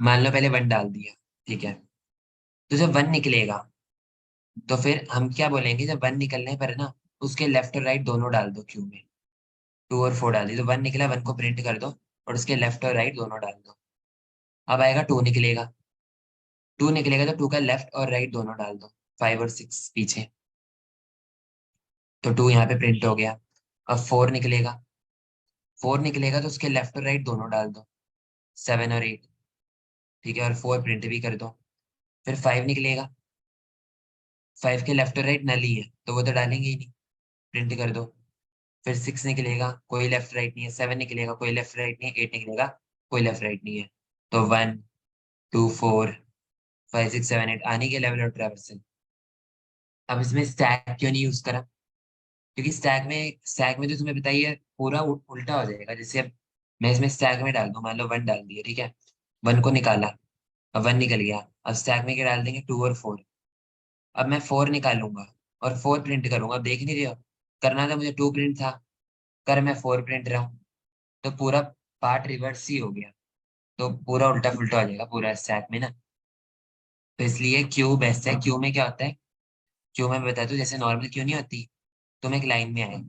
मान लो पहले वन डाल दिया, ठीक है। तो जब वन निकलेगा तो फिर हम क्या बोलेंगे, जब वन निकलने पर ना उसके लेफ्ट और राइट दोनों डाल दो क्यू में। टू और फोर डाल दी तो वन निकला, वन को प्रिंट कर दो और उसके लेफ्ट और राइट दोनों डाल दो। अब आएगा टू निकलेगा, टू निकलेगा तो टू का लेफ्ट और राइट दोनों डाल दो, फाइव और सिक्स पीछे। तो टू यहाँ पे प्रिंट हो गया। अब फोर निकलेगा, फोर निकलेगा तो उसके लेफ्ट और राइट दोनों डाल दो, सेवन और एट, ठीक है, और फोर प्रिंट भी कर दो। फिर फाइव निकलेगा, फाइव के लेफ्ट और राइट नल ही है तो वो तो डालेंगे ही नहीं, प्रिंट कर दो। फिर सिक्स निकलेगा, कोई लेफ्ट राइट नहीं है। सेवन निकलेगा, कोई लेफ्ट राइट नहीं है। एट निकलेगा, कोई लेफ्ट राइट नहीं है। तो one, two, four, five, six, seven, eight आने के लेवल और ट्रैवर्सल। अब इसमें स्टैक क्यों नहीं यूज करा? क्योंकि स्टैक में तो तुम्हें बताइए पूरा उल्टा हो जाएगा। जैसे अब मैं इसमें स्टैक में डाल दूं, मान लो वन डाल दिया, ठीक है, वन को निकाला, अब वन निकल गया। अब स्टैक में क्या डाल देंगे, टू और फोर। अब मैं फोर निकालूंगा और फोर प्रिंट करूंगा, अब देख नहीं रहे हो, करना था मुझे टू प्रिंट था, कर मैं फोर प्रिंट रहा हूँ। तो पूरा पार्ट रिवर्स ही हो गया, तो पूरा उल्टा फुल्टा हो जाएगा पूरा स्टैक में ना। तो इसलिए क्यू बेस्ट है। क्यू में क्या होता है, क्यू में बता दूं, जैसे नॉर्मल क्यू नहीं होती, तुम एक लाइन में आए,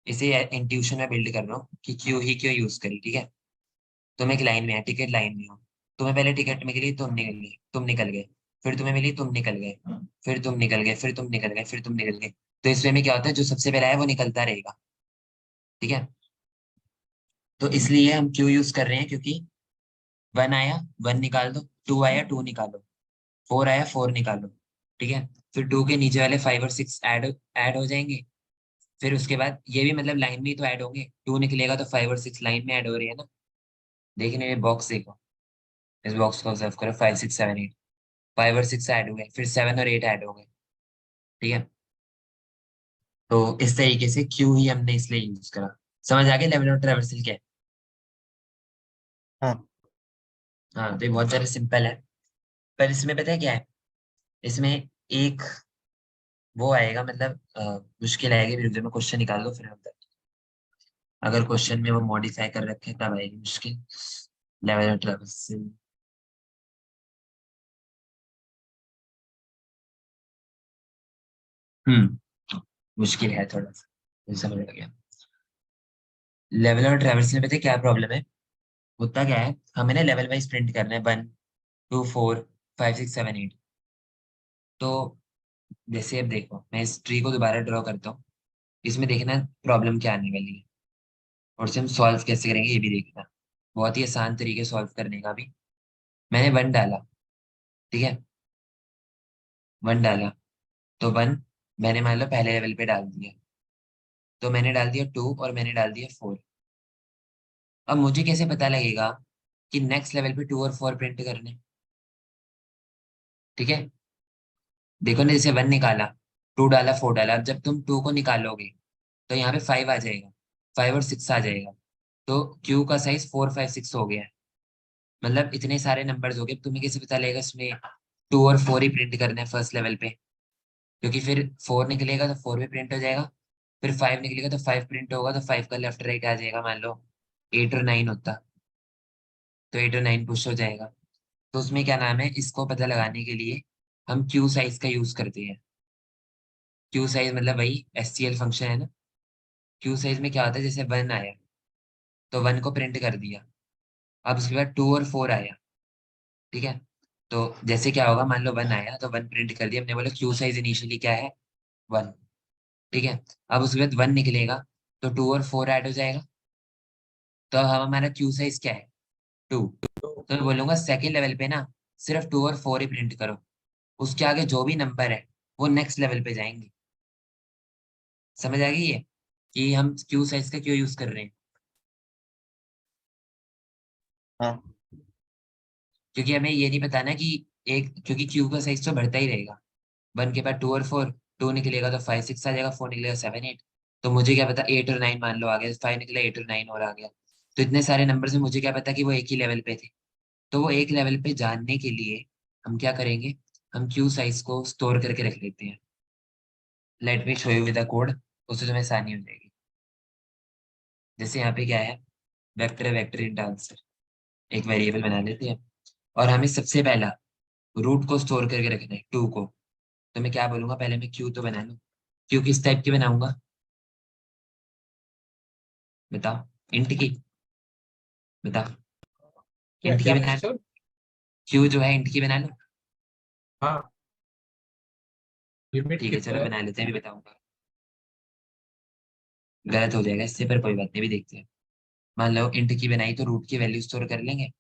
इसे इंट्यूशन में बिल्ड कर रहा हूँ कि क्यू ही क्यों यूज करी, ठीक है। तुम एक लाइन में है, टिकट लाइन में हो, तुम्हें पहले टिकट मिली, तुम निकल गए, फिर तुम्हें मिली, तुम निकल गए, फिर तुम निकल गए, फिर तुम निकल गए, फिर तुम निकल गए। तो इस वे में क्या होता है, जो सबसे पहले आया वो निकलता रहेगा, ठीक है। तो इसलिए हम क्यू यूज कर रहे हैं, क्योंकि वन आया, वन निकाल दो, टू आया, टू निकालो, फोर आया, फोर निकालो, ठीक है। फिर टू के नीचे वाले फाइव और सिक्स ऐड ऐड हो जाएंगे। फिर उसके बाद ये भी मतलब लाइन में ही तो ऐड होंगे, टू निकलेगा तो फाइव और सिक्स लाइन में ऐड हो रही है ना। देखने ये बॉक्स देखो, इस बॉक्स को ऑब्जर्व करो, five, six, seven, eight, five और सिक्स ऐड हुए, फिर सेवन और एट ऐड हो गए, ठीक है। तो इस तरीके से क्यू ही हमने इसलिए यूज करा। समझ आ गया लेवल और ट्रैवर्सल क्या है? हाँ। हाँ, तो ये बहुत ज्यादा सिंपल है। पर इसमें पता है क्या है, इसमें एक वो आएगा, मतलब मुश्किल आएगी, फिर जब मैं क्वेश्चन निकाल दो फिर हम तक। अगर क्वेश्चन में वो मॉडिफाई कर रखे तब आएगी मुश्किल, लेवल और ट्रैवर्सल। मुश्किल है थोड़ा सा, मुझे समझ आ गया। लेवल और ट्रैवर्सल में पता है क्या प्रॉब्लम है, होता क्या है, हमें ना लेवल वाइज प्रिंट करना है, one, two, four, five, six, seven, eight. तो जैसे अब देखो, मैं इस ट्री को दोबारा ड्रॉ करता हूँ, इसमें देखना प्रॉब्लम क्या आने वाली है और इसे हम सॉल्व कैसे करेंगे ये भी देखना। बहुत ही आसान तरीके सॉल्व करने का भी। मैंने वन डाला, ठीक है, वन डाला, तो वन मैंने मान लो पहले लेवल पे डाल दिया, तो मैंने डाल दिया टू और मैंने डाल दिया फोर। अब मुझे कैसे पता लगेगा कि नेक्स्ट लेवल पे टू और फोर प्रिंट करने, ठीक है। देखो ना, जैसे वन निकाला, टू डाला, फोर डाला, अब जब तुम टू को निकालोगे तो यहाँ पे फाइव आ जाएगा, फाइव और सिक्स आ जाएगा। तो क्यू का साइज फोर, फाइव, सिक्स हो गया है। मतलब इतने सारे नंबर्स हो गए, अब तुम्हें कैसे पता लगेगा इसमें टू और फोर ही प्रिंट करना है फर्स्ट लेवल पे? क्योंकि फिर फोर निकलेगा तो फोर भी प्रिंट हो जाएगा, फिर फाइव निकलेगा तो फाइव प्रिंट होगा, तो फाइव का लेफ्ट राइट आ जाएगा। मान लो एट और नाइन होता तो एट और नाइन पुश हो जाएगा। तो उसमें क्या नाम है, इसको पता लगाने के लिए हम क्यू साइज का यूज करते हैं। क्यू साइज मतलब वही एससीएल फंक्शन है ना। क्यू साइज में क्या होता है, जैसे वन आया तो वन को प्रिंट कर दिया, अब उसके बाद टू और फोर आया, ठीक है। तो जैसे क्या होगा, मान लो वन आया तो वन प्रिंट कर दिया, हमने बोला क्यू साइज इनिशियली क्या है, वन, ठीक है। अब उसके बाद वन निकलेगा तो टू और फोर ऐड हो जाएगा, तो अब हमारा क्यू साइज क्या है, टू। तो मैं बोलूंगा सेकेंड लेवल पे ना सिर्फ टू और फोर ही प्रिंट करो, उसके आगे जो भी नंबर है वो नेक्स्ट लेवल पे जाएंगे। समझ आ गई है कि हम क्यू साइज का क्यों यूज कर रहे हैं? हाँ। क्योंकि हमें ये नहीं बताना कि एक, क्योंकि क्यू का साइज तो बढ़ता ही रहेगा, वन के बाद टू और फोर, टू निकलेगा तो फाइव, सिक्स आ जाएगा, फोर निकलेगा, सेवन, एट। तो मुझे क्या पता, एट और नाइन मान लो आ गया, फाइव निकला, एट और नाइन और आ गया। तो इतने सारे नंबर से मुझे क्या पता कि वो एक ही लेवल पे थे। तो वो एक लेवल पे जानने के लिए हम क्या करेंगे, हम क्यू साइज को स्टोर करके रख लेते हैं। Let me show you with the code, उससे तुम्हें आसानी हो जाएगी। जैसे यहाँ पे क्या है, वेक्टर वेक्टर इंट आंसर, एक वेरिएबल बना लेते हैं और हमें सबसे पहला रूट को स्टोर करके रखना है 2 को। तो मैं क्या बोलूंगा, पहले मैं क्यू तो बना लूं। क्यू किस टाइप की बनाऊंगा बताओ, इंट की, बताओ क्या इंट की क्या बना, सर? क्यू जो है इंट की बना लो। हाँ, लिमिट ठीक है कितना चलो है? बना लेते हैं, भी बताऊंगा, गलत हो जाएगा इससे, पर कोई बात नहीं, भी देखते हैं। मान लो इंट की बनाई तो रूट की वैल्यू स्टोर कर लेंगे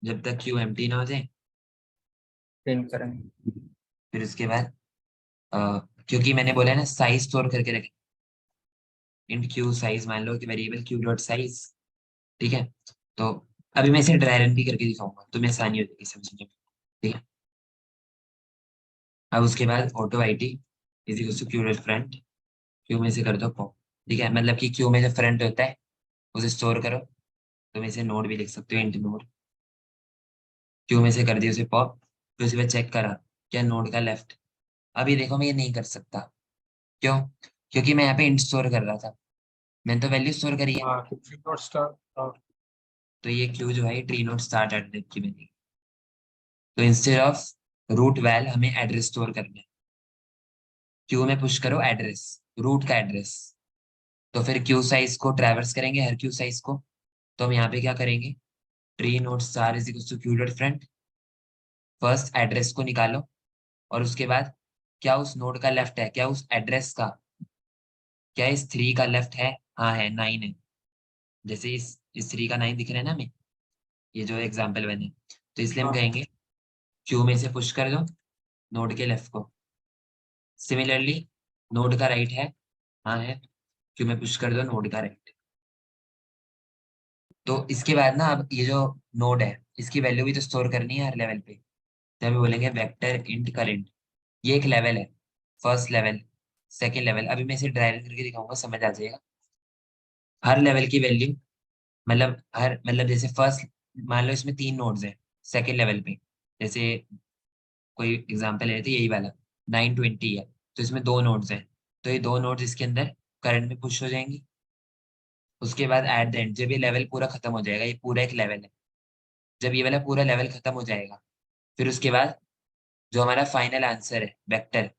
जब तक क्यू एम्प्टी ना हो जाए। प्रिंट करेंगे। फिर उसके बाद अ, क्योंकि मैंने बोला है ना साइज स्टोर करके रखें, इंट क्यू साइज मान लो कि वेरिएबल क्यू डॉट साइज। ठीक है, तो अभी मैं इसे ड्राई रन भी करके दिखाऊंगा, तुम्हें आसानी हो जाएगी समझने में। ठीक है, अब उसके बाद auto I T is equal to Q dot front, Q में से कर दो पॉप। ठीक है, मतलब कि क्यू में जो फ्रंट होता है उसे स्टोर करो। तुम इसे नोड भी लिख सकते हो, इंट नोड। क्यू में से कर दिया उसे पॉप, फिर उसके बाद चेक करा क्या नोड का लेफ्ट। अभी देखो मैं ये नहीं कर सकता, क्यों? क्योंकि मैं यहाँ पे इंट स्टोर कर रहा था, मैंने तो वैल्यू स्टोर करी है। हाँ, तो फिर नॉट स्टार। हाँ, तो ये क्यू जो है ये ट्री नोट स्टार्ट एड्रेस की बनेगी। तो इंस्टेड ऑफ रूट वैल हमें एड्रेस स्टोर करना है। क्यू में पुश करो एड्रेस, रूट का एड्रेस। तो फिर क्यू साइज को ट्रैवर्स करेंगे, हर क्यू साइज को। तो हम यहाँ पे क्या करेंगे, tree node star is equal to Q dot front, first address को निकालो और उसके बाद क्या उस नोड का लेफ्ट है, क्या उस एड्रेस का, क्या इस 3 का लेफ्ट है? हाँ है, 9 है। जैसे इस 3 का 9 दिख रहा है ना हमें, ये जो एग्जाम्पल बने, तो इसलिए हम हाँ, कहेंगे क्यू में से पुश कर दो नोड के लेफ्ट को। सिमिलरली नोड का राइट है, हाँ है, क्यू में पुश कर दो नोड का राइट। तो इसके बाद ना अब ये जो नोड है इसकी वैल्यू भी तो स्टोर करनी है हर लेवल पे। तो अभी बोलेंगे वेक्टर इंट करेंट, ये एक लेवल है, फर्स्ट लेवल, सेकेंड लेवल। अभी मैं इसे ड्राइव करके दिखाऊंगा, समझ आ जाएगा। हर लेवल की वैल्यू, मतलब हर, मतलब जैसे फर्स्ट, मान लो इसमें 3 नोड्स हैं सेकेंड लेवल पे, जैसे कोई एग्जांपल लेते यही वाला 920 है, तो इसमें 2 नोड्स हैं, तो ये 2 नोड्स इसके अंदर करंट में पुश हो जाएंगी। उसके बाद एट द एंड जब ये लेवल पूरा खत्म हो जाएगा, ये पूरा एक लेवल है, जब ये वाला पूरा लेवल खत्म हो जाएगा फिर उसके बाद जो हमारा फाइनल आंसर है वेक्टर,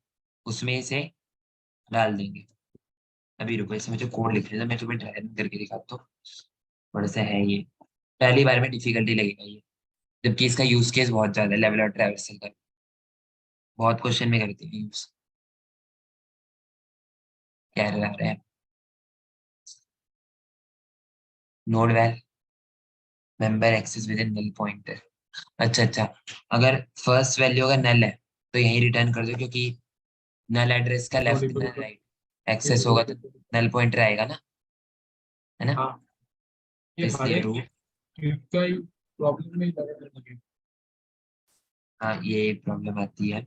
उसमें इसे डाल देंगे। अभी रुको, इसमें मुझे कोड लिख लेना, मैं तुम्हें ड्राइव करके दिखाता हूँ। थोड़ा सा है ये, पहली बार में डिफिकल्टी लगेगा ये, जबकि इसका यूज केस बहुत ज्यादा है, लेवल और ट्रैवर्सल का बहुत क्वेश्चन में करते हैं यूज। क्या रहा है, node val member access within null pointer. अच्छा अच्छा, अगर फर्स्ट वैल्यू अगर नल है तो यही रिटर्न कर दो, क्योंकि नल एड्रेस का तो लेफ्ट लिखो नल लिखो राइट एक्सेस होगा तो नल पॉइंटर आएगा ना, है ना? हाँ, तो ये इसलिए हर एक रूट, का ही प्रॉब्लम में ही लगे। हाँ ये प्रॉब्लम आती है।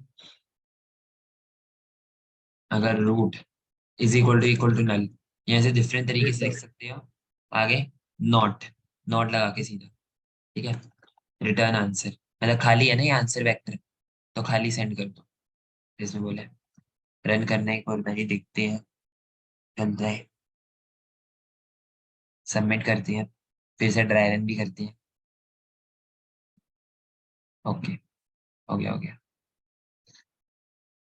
अगर root is equal to null, यहाँ से डिफरेंट तरीके से लिख सकते हो। आगे नॉट, नॉट लगा के सीधा, ठीक है, रिटर्न आंसर, मतलब खाली है ना ये आंसर वेक्टर, तो खाली सेंड कर दो। इसमें बोले रन करने एक बार पहले देखते हैं, चलता है, सबमिट करते हैं, फिर से ड्राई रन भी करते हैं। ओके, हो गया हो गया।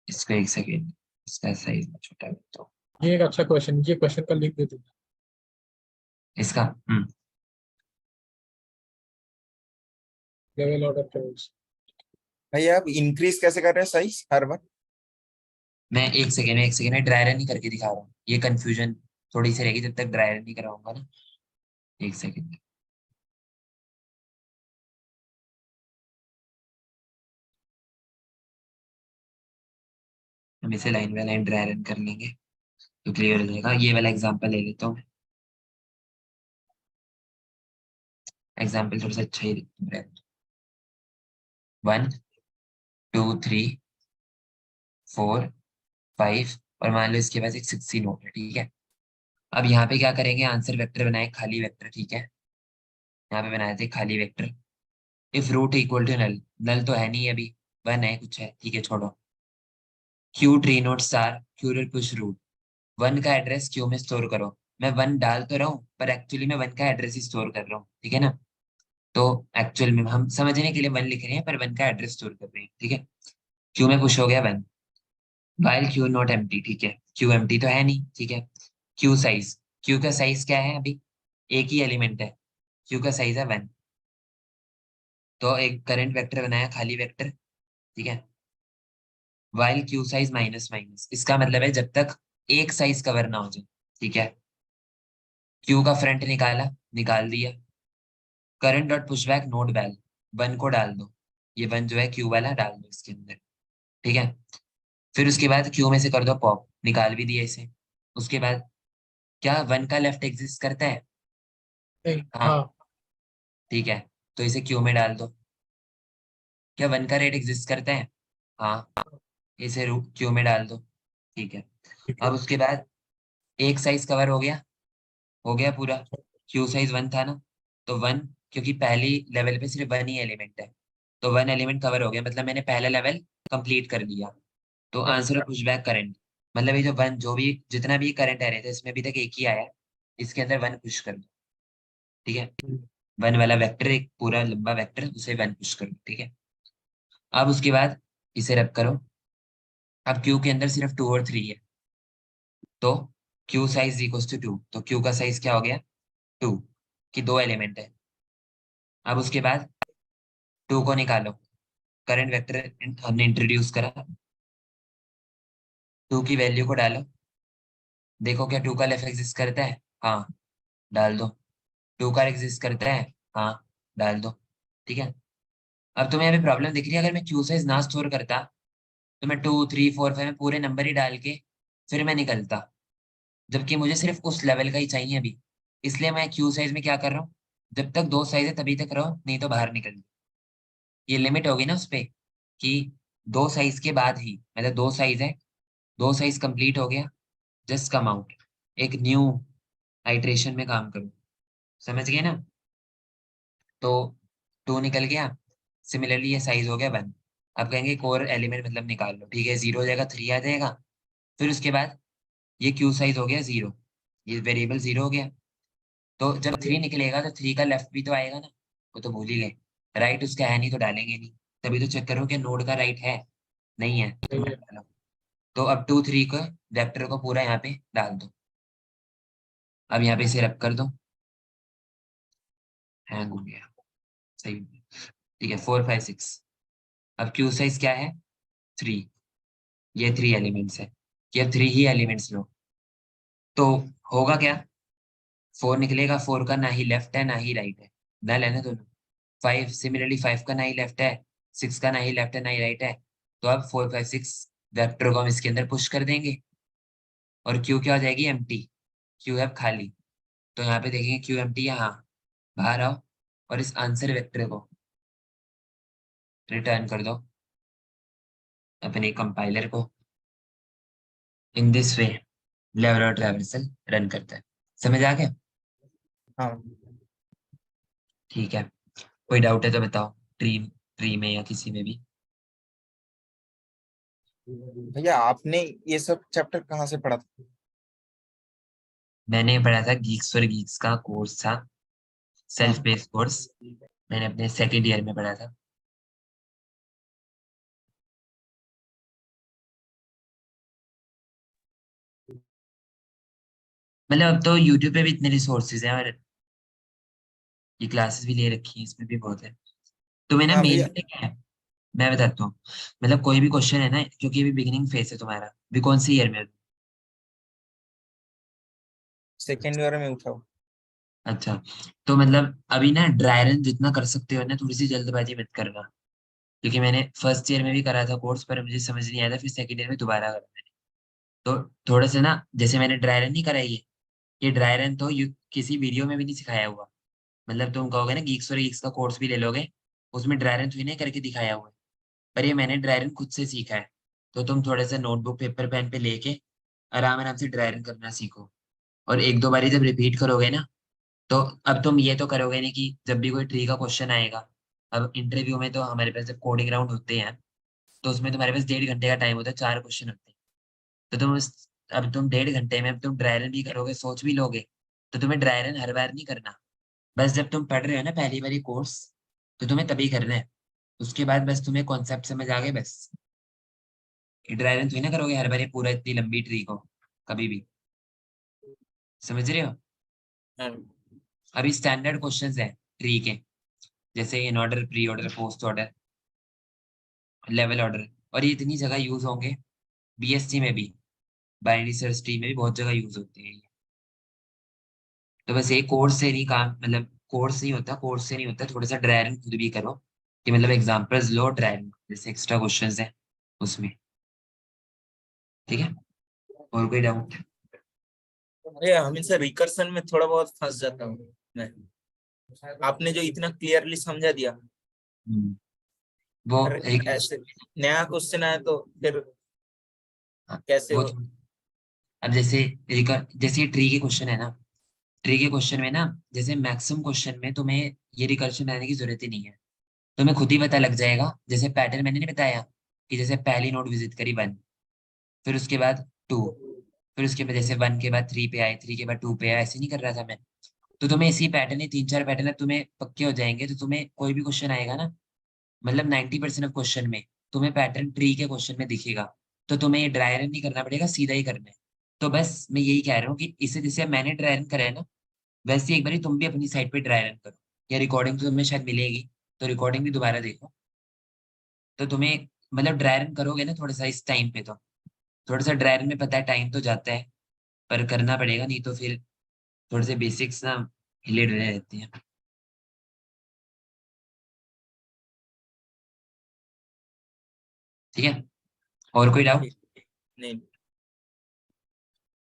इसको एक सेकेंड, इसका साइज छोटा है तो ये एक अच्छा क्वेश्चन, ये क्वेश्चन का लिंक दे दो। इसका लेवल ऑर्डर ट्रेवल्स। भैया आप इंक्रीज कैसे कर रहे हैं साइज हर बार? मैं एक सेकेंड में ड्राई रन नहीं करके दिखा रहा हूँ, ये कंफ्यूजन थोड़ी सी रहेगी जब तक ड्राई रन नहीं कराऊंगा ना। एक सेकेंड, हम इसे line by line dry run कर लेंगे तो क्लियर हो जाएगा। ये वाला एग्जांपल ले लेता हूँ, एग्जांपल थोड़ा सा अच्छा ही देखता हूँ। 1 2 3 4 5, और मान लो इसके पास एक 16 नोट है, ठीक है। अब यहाँ पे क्या करेंगे, आंसर वेक्टर बनाए खाली वेक्टर, ठीक है, यहाँ पे बनाए थे खाली vector. If root equal to null, null तो है नहीं अभी, 1 है कुछ है, ठीक है छोड़ो। Q tree node star Q dot push root, 1 का एड्रेस क्यू में स्टोर करो, मैं 1 डाल तो रहा हूँ पर एक्चुअली मैं 1 का एड्रेस ही स्टोर कर रहा हूँ, ठीक है ना। तो एक्चुअल में हम समझने के लिए 1 लिख रहे हैं पर 1 का एड्रेस स्टोर कर रहे हैं, ठीक है। क्यू में पुश हो गया 1, वाइल क्यू नॉट एम्प्टी, ठीक है, क्यू एम्प्टी तो है नहीं, ठीक है। क्यू साइज, क्यू का साइज क्या है अभी, एक ही एलिमेंट है, क्यू का साइज है 1। तो एक करंट वेक्टर बनाया, खाली वेक्टर, ठीक है। While queue size minus minus, इसका मतलब है जब तक एक साइज कवर ना हो जाए, ठीक है। क्यू का फ्रंट निकाला, निकाल दिया। Current dot push back node val 1 को डाल दो, ये 1 जो है क्यू वाला डाल दो इसके अंदर, ठीक है। फिर उसके बाद क्यू में से कर दो पॉप, निकाल भी दिया इसे। उसके बाद क्या 1 का लेफ्ट एग्जिस्ट करता है? नहीं, हाँ, हाँ, ठीक है, तो इसे क्यू में डाल दो। क्या 1 का रेट एग्जिस्ट करता है? हाँ, इसे क्यू में डाल दो, ठीक है। ठीक अब है। उसके बाद एक साइज कवर हो गया, हो गया पूरा। क्यू साइज 1 था ना, तो 1, क्योंकि पहली लेवल पे सिर्फ 1 ही एलिमेंट है, तो 1 एलिमेंट कवर हो गया, मतलब मैंने पहला लेवल कंप्लीट कर लिया। तो आंसर है पुशबैक करंट, मतलब ये जो 1, जो भी जितना भी करंट आ रहे थे इसमें अभी तक एक ही आया है, इसके अंदर 1 पुश कर दो, ठीक है। 1 वाला वेक्टर, एक पूरा लंबा वेक्टर, उसे 1 पुश कर दो, ठीक है। अब उसके बाद इसे रब करो। अब क्यू के अंदर सिर्फ 2 और 3 है, तो क्यू साइज इक्वल्स टू 2, तो क्यू का साइज क्या हो गया 2, कि 2 एलिमेंट है। अब उसके बाद 2 को निकालो, करंट वेक्टर हमने इंट्रोड्यूस करा, 2 की वैल्यू को डालो, देखो क्या 2 का लेफ्ट एग्जिस्ट करता है? हाँ, डाल दो। 2 का एग्जिस्ट करता है? हाँ, डाल दो, ठीक है। अब तुम्हें अभी प्रॉब्लम दिख रही है, अगर मैं क्यू साइज ना स्टोर करता तो मैं 2 3 4 5 में पूरे नंबर ही डाल के फिर मैं निकलता, जबकि मुझे सिर्फ उस लेवल का ही चाहिए अभी। इसलिए मैं क्यू साइज में क्या कर रहा हूँ, जब तक 2 साइज है तभी तक रहो, नहीं तो बाहर निकल जाओ। ये लिमिट होगी ना उस पे, कि 2 साइज के बाद ही, मतलब 2 साइज है, 2 साइज कंप्लीट हो गया, जस्ट कम आउट, एक न्यू आइट्रेशन में काम करो, समझ गए ना। तो 2 निकल गया, सिमिलरली ये साइज हो गया 1। अब कहेंगे कोर एलिमेंट मतलब निकाल लो, ठीक है, 0 हो जाएगा, 3 आ जाएगा। फिर उसके बाद ये क्यू साइज हो गया 0, ये वेरिएबल 0 हो गया। तो जब 3 निकलेगा तो 3 का लेफ्ट भी तो आएगा ना, वो तो भूल ही गए, राइट उसका है नहीं तो डालेंगे नहीं। तभी तो चेक करो कि नोड का राइट है, नहीं है तो नहीं मत है। डालो। तो अब 2 3 को वेक्टर को पूरा यहाँ पे डाल दो। अब यहाँ पे इसे रब कर दो, हैंग हो गया, सही हो गया। ठीक है, 4 5 6। अब क्यू साइज क्या है 3, ये 3 एलिमेंट्स है, कि अब 3 ही एलिमेंट्स लो। तो होगा क्या, 4 निकलेगा, 4 का ना ही लेफ्ट है ना ही राइट है, नल है ना दोनों। 5 सिमिलरली 5 का ना ही लेफ्ट है, 6 का ना ही लेफ्ट है ना ही राइट है। तो अब 4 5 6 वेक्टर को हम इसके अंदर पुश कर देंगे, और क्यू क्या हो जाएगी एम्प्टी, क्यू है खाली। तो यहाँ पे देखेंगे क्यू एम्प्टी है, हाँ, बाहर आओ और इस आंसर वेक्टर को रिटर्न कर दो अपने कंपाइलर को। इन दिस वे लेवल और ट्रैवर्सल रन करता है, समझ आ गया? हाँ ठीक है, कोई डाउट है तो बताओ, ट्री ट्री में या किसी में भी। भैया, आपने ये सब चैप्टर कहाँ से पढ़ा था? मैंने पढ़ा था गीक्स फॉर गीक्स का कोर्स था, सेल्फ हाँ, बेस्ड कोर्स, मैंने अपने सेकेंड ईयर में पढ़ा था। मतलब अब तो यूट्यूब पे भी इतने रिसोर्सेज हैं, और ये क्लासेस भी ले रखी हैं, इसमें भी बहुत है। तो मैंने हाँ मेन भैया, पता क्या है, मैं बताता हूँ। मतलब कोई भी क्वेश्चन है ना, क्योंकि अभी बिगिनिंग फेस है तुम्हारा, भी कौन सी ईयर में हो? सेकेंड ईयर में उठाओ। अच्छा, तो मतलब अभी ना ड्राई रन जितना कर सकते हो ना, थोड़ी सी जल्दबाजी मत करना, क्योंकि मैंने फर्स्ट ईयर में भी करा था कोर्स पर मुझे समझ नहीं आया था, फिर सेकंड ईयर में दोबारा करा मैंने। तो थोड़ा सा ना, जैसे मैंने ड्राई रन नहीं कराई है, ये ड्राई रन तो किसी वीडियो में भी नहीं सिखाया हुआ। मतलब तुम कहोगे ना गीक्स और गीक्स का कोर्स भी ले लोगे, उसमें ड्राई रन थोड़ी नहीं करके दिखाया हुआ है, पर ये मैंने ड्राई रन खुद से सीखा है। तो तुम थोड़ा सा नोटबुक पेपर पेन पे लेके आराम आराम से ड्राई रन करना सीखो, और एक दो बारी जब रिपीट करोगे ना, तो अब तुम ये तो करोगे नहीं कि जब भी कोई ट्री का क्वेश्चन आएगा, अब इंटरव्यू में तो हमारे पास जब कोडिंग राउंड होते हैं, तो उसमें तुम्हारे पास 1.5 घंटे का टाइम होता है, 4 क्वेश्चन होते हैं। तो तुम उस अब तुम 1.5 घंटे में अब तुम ड्राई रन भी करोगे, सोच भी लोगे, तो तुम्हें ड्राई रन हर बार नहीं करना। बस जब तुम पढ़ रहे हो ना पहली बारी कोर्स, तो तुम्हें तभी करना है। उसके बाद बस तुम्हें कॉन्सेप्ट समझ आ गए बस। ड्राई रन थोड़ी ना करोगे हर बार पूरा इतनी लंबी ट्री को, कभी भी। समझ रहे हो? हाँ, अभी स्टैंडर्ड क्वेश्चंस है ट्री के, जैसे in order, pre order, post order, level order, और ये इतनी जगह यूज होंगे। बीएससी में भी, बाइनरी सर्च ट्री में भी बहुत जगह यूज होते हैं ये। तो बस एक कोर्स से नहीं काम, मतलब कोर्स नहीं होता, कोर्स से नहीं होता, थोड़ा सा ड्राई रन खुद भी करो, कि मतलब एग्जांपल्स लो ड्राई रन जैसे एक्स्ट्रा क्वेश्चंस है उसमें। ठीक है, और कोई डाउट? अरे हमेशा रिकर्सन में थोड़ा बहुत फंस जाता हूँ मैं। आपने जो इतना क्लियरली समझा दिया, वो अरे एक, ऐसे नया क्वेश्चन आया तो फिर हाँ, कैसे वो हो? अब जैसे जैसे ट्री के क्वेश्चन है ना, ट्री के क्वेश्चन में ना, जैसे मैक्सिमम क्वेश्चन में तुम्हें ये रिकर्शन बनाने की जरूरत ही नहीं है, तुम्हें खुद ही पता लग जाएगा। जैसे पैटर्न मैंने नहीं बताया कि जैसे पहली नोट विजिट करी 1, फिर उसके बाद 2, फिर उसके बाद जैसे 1 के बाद 3 पे आए, 3 के बाद 2 पे आए, ऐसे नहीं कर रहा था मैं। तो तुम्हें इसी पैटर्न, 3-4 पैटर्न अब तुम्हें पक्के हो जाएंगे, तो तुम्हें कोई भी क्वेश्चन आएगा ना, मतलब 90% ऑफ क्वेश्चन में तुम्हें पैटर्न ट्री के क्वेश्चन में दिखेगा। तो तुम्हें ये ड्राई रन नहीं करना पड़ेगा, सीधा ही करना है। तो बस मैं यही कह रहा हूँ कि इसे जैसे मैंने ड्राई रन करा है ना, वैसे ही एक बार तुम भी अपनी साइड पे ड्राई रन करो, या रिकॉर्डिंग तो तुम्हें शायद मिलेगी, तो रिकॉर्डिंग भी दोबारा देखो। तो तुम्हें मतलब ड्राई रन करोगे ना थोड़ा सा इस टाइम पे, तो थोड़ा सा ड्राई रन में पता है टाइम तो जाता है, पर करना पड़ेगा, नहीं तो फिर थोड़े से बेसिक्स ना हिले डुले रहती हैं। ठीक है, और कोई डाउट? नहीं।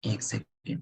एक सेकेंड।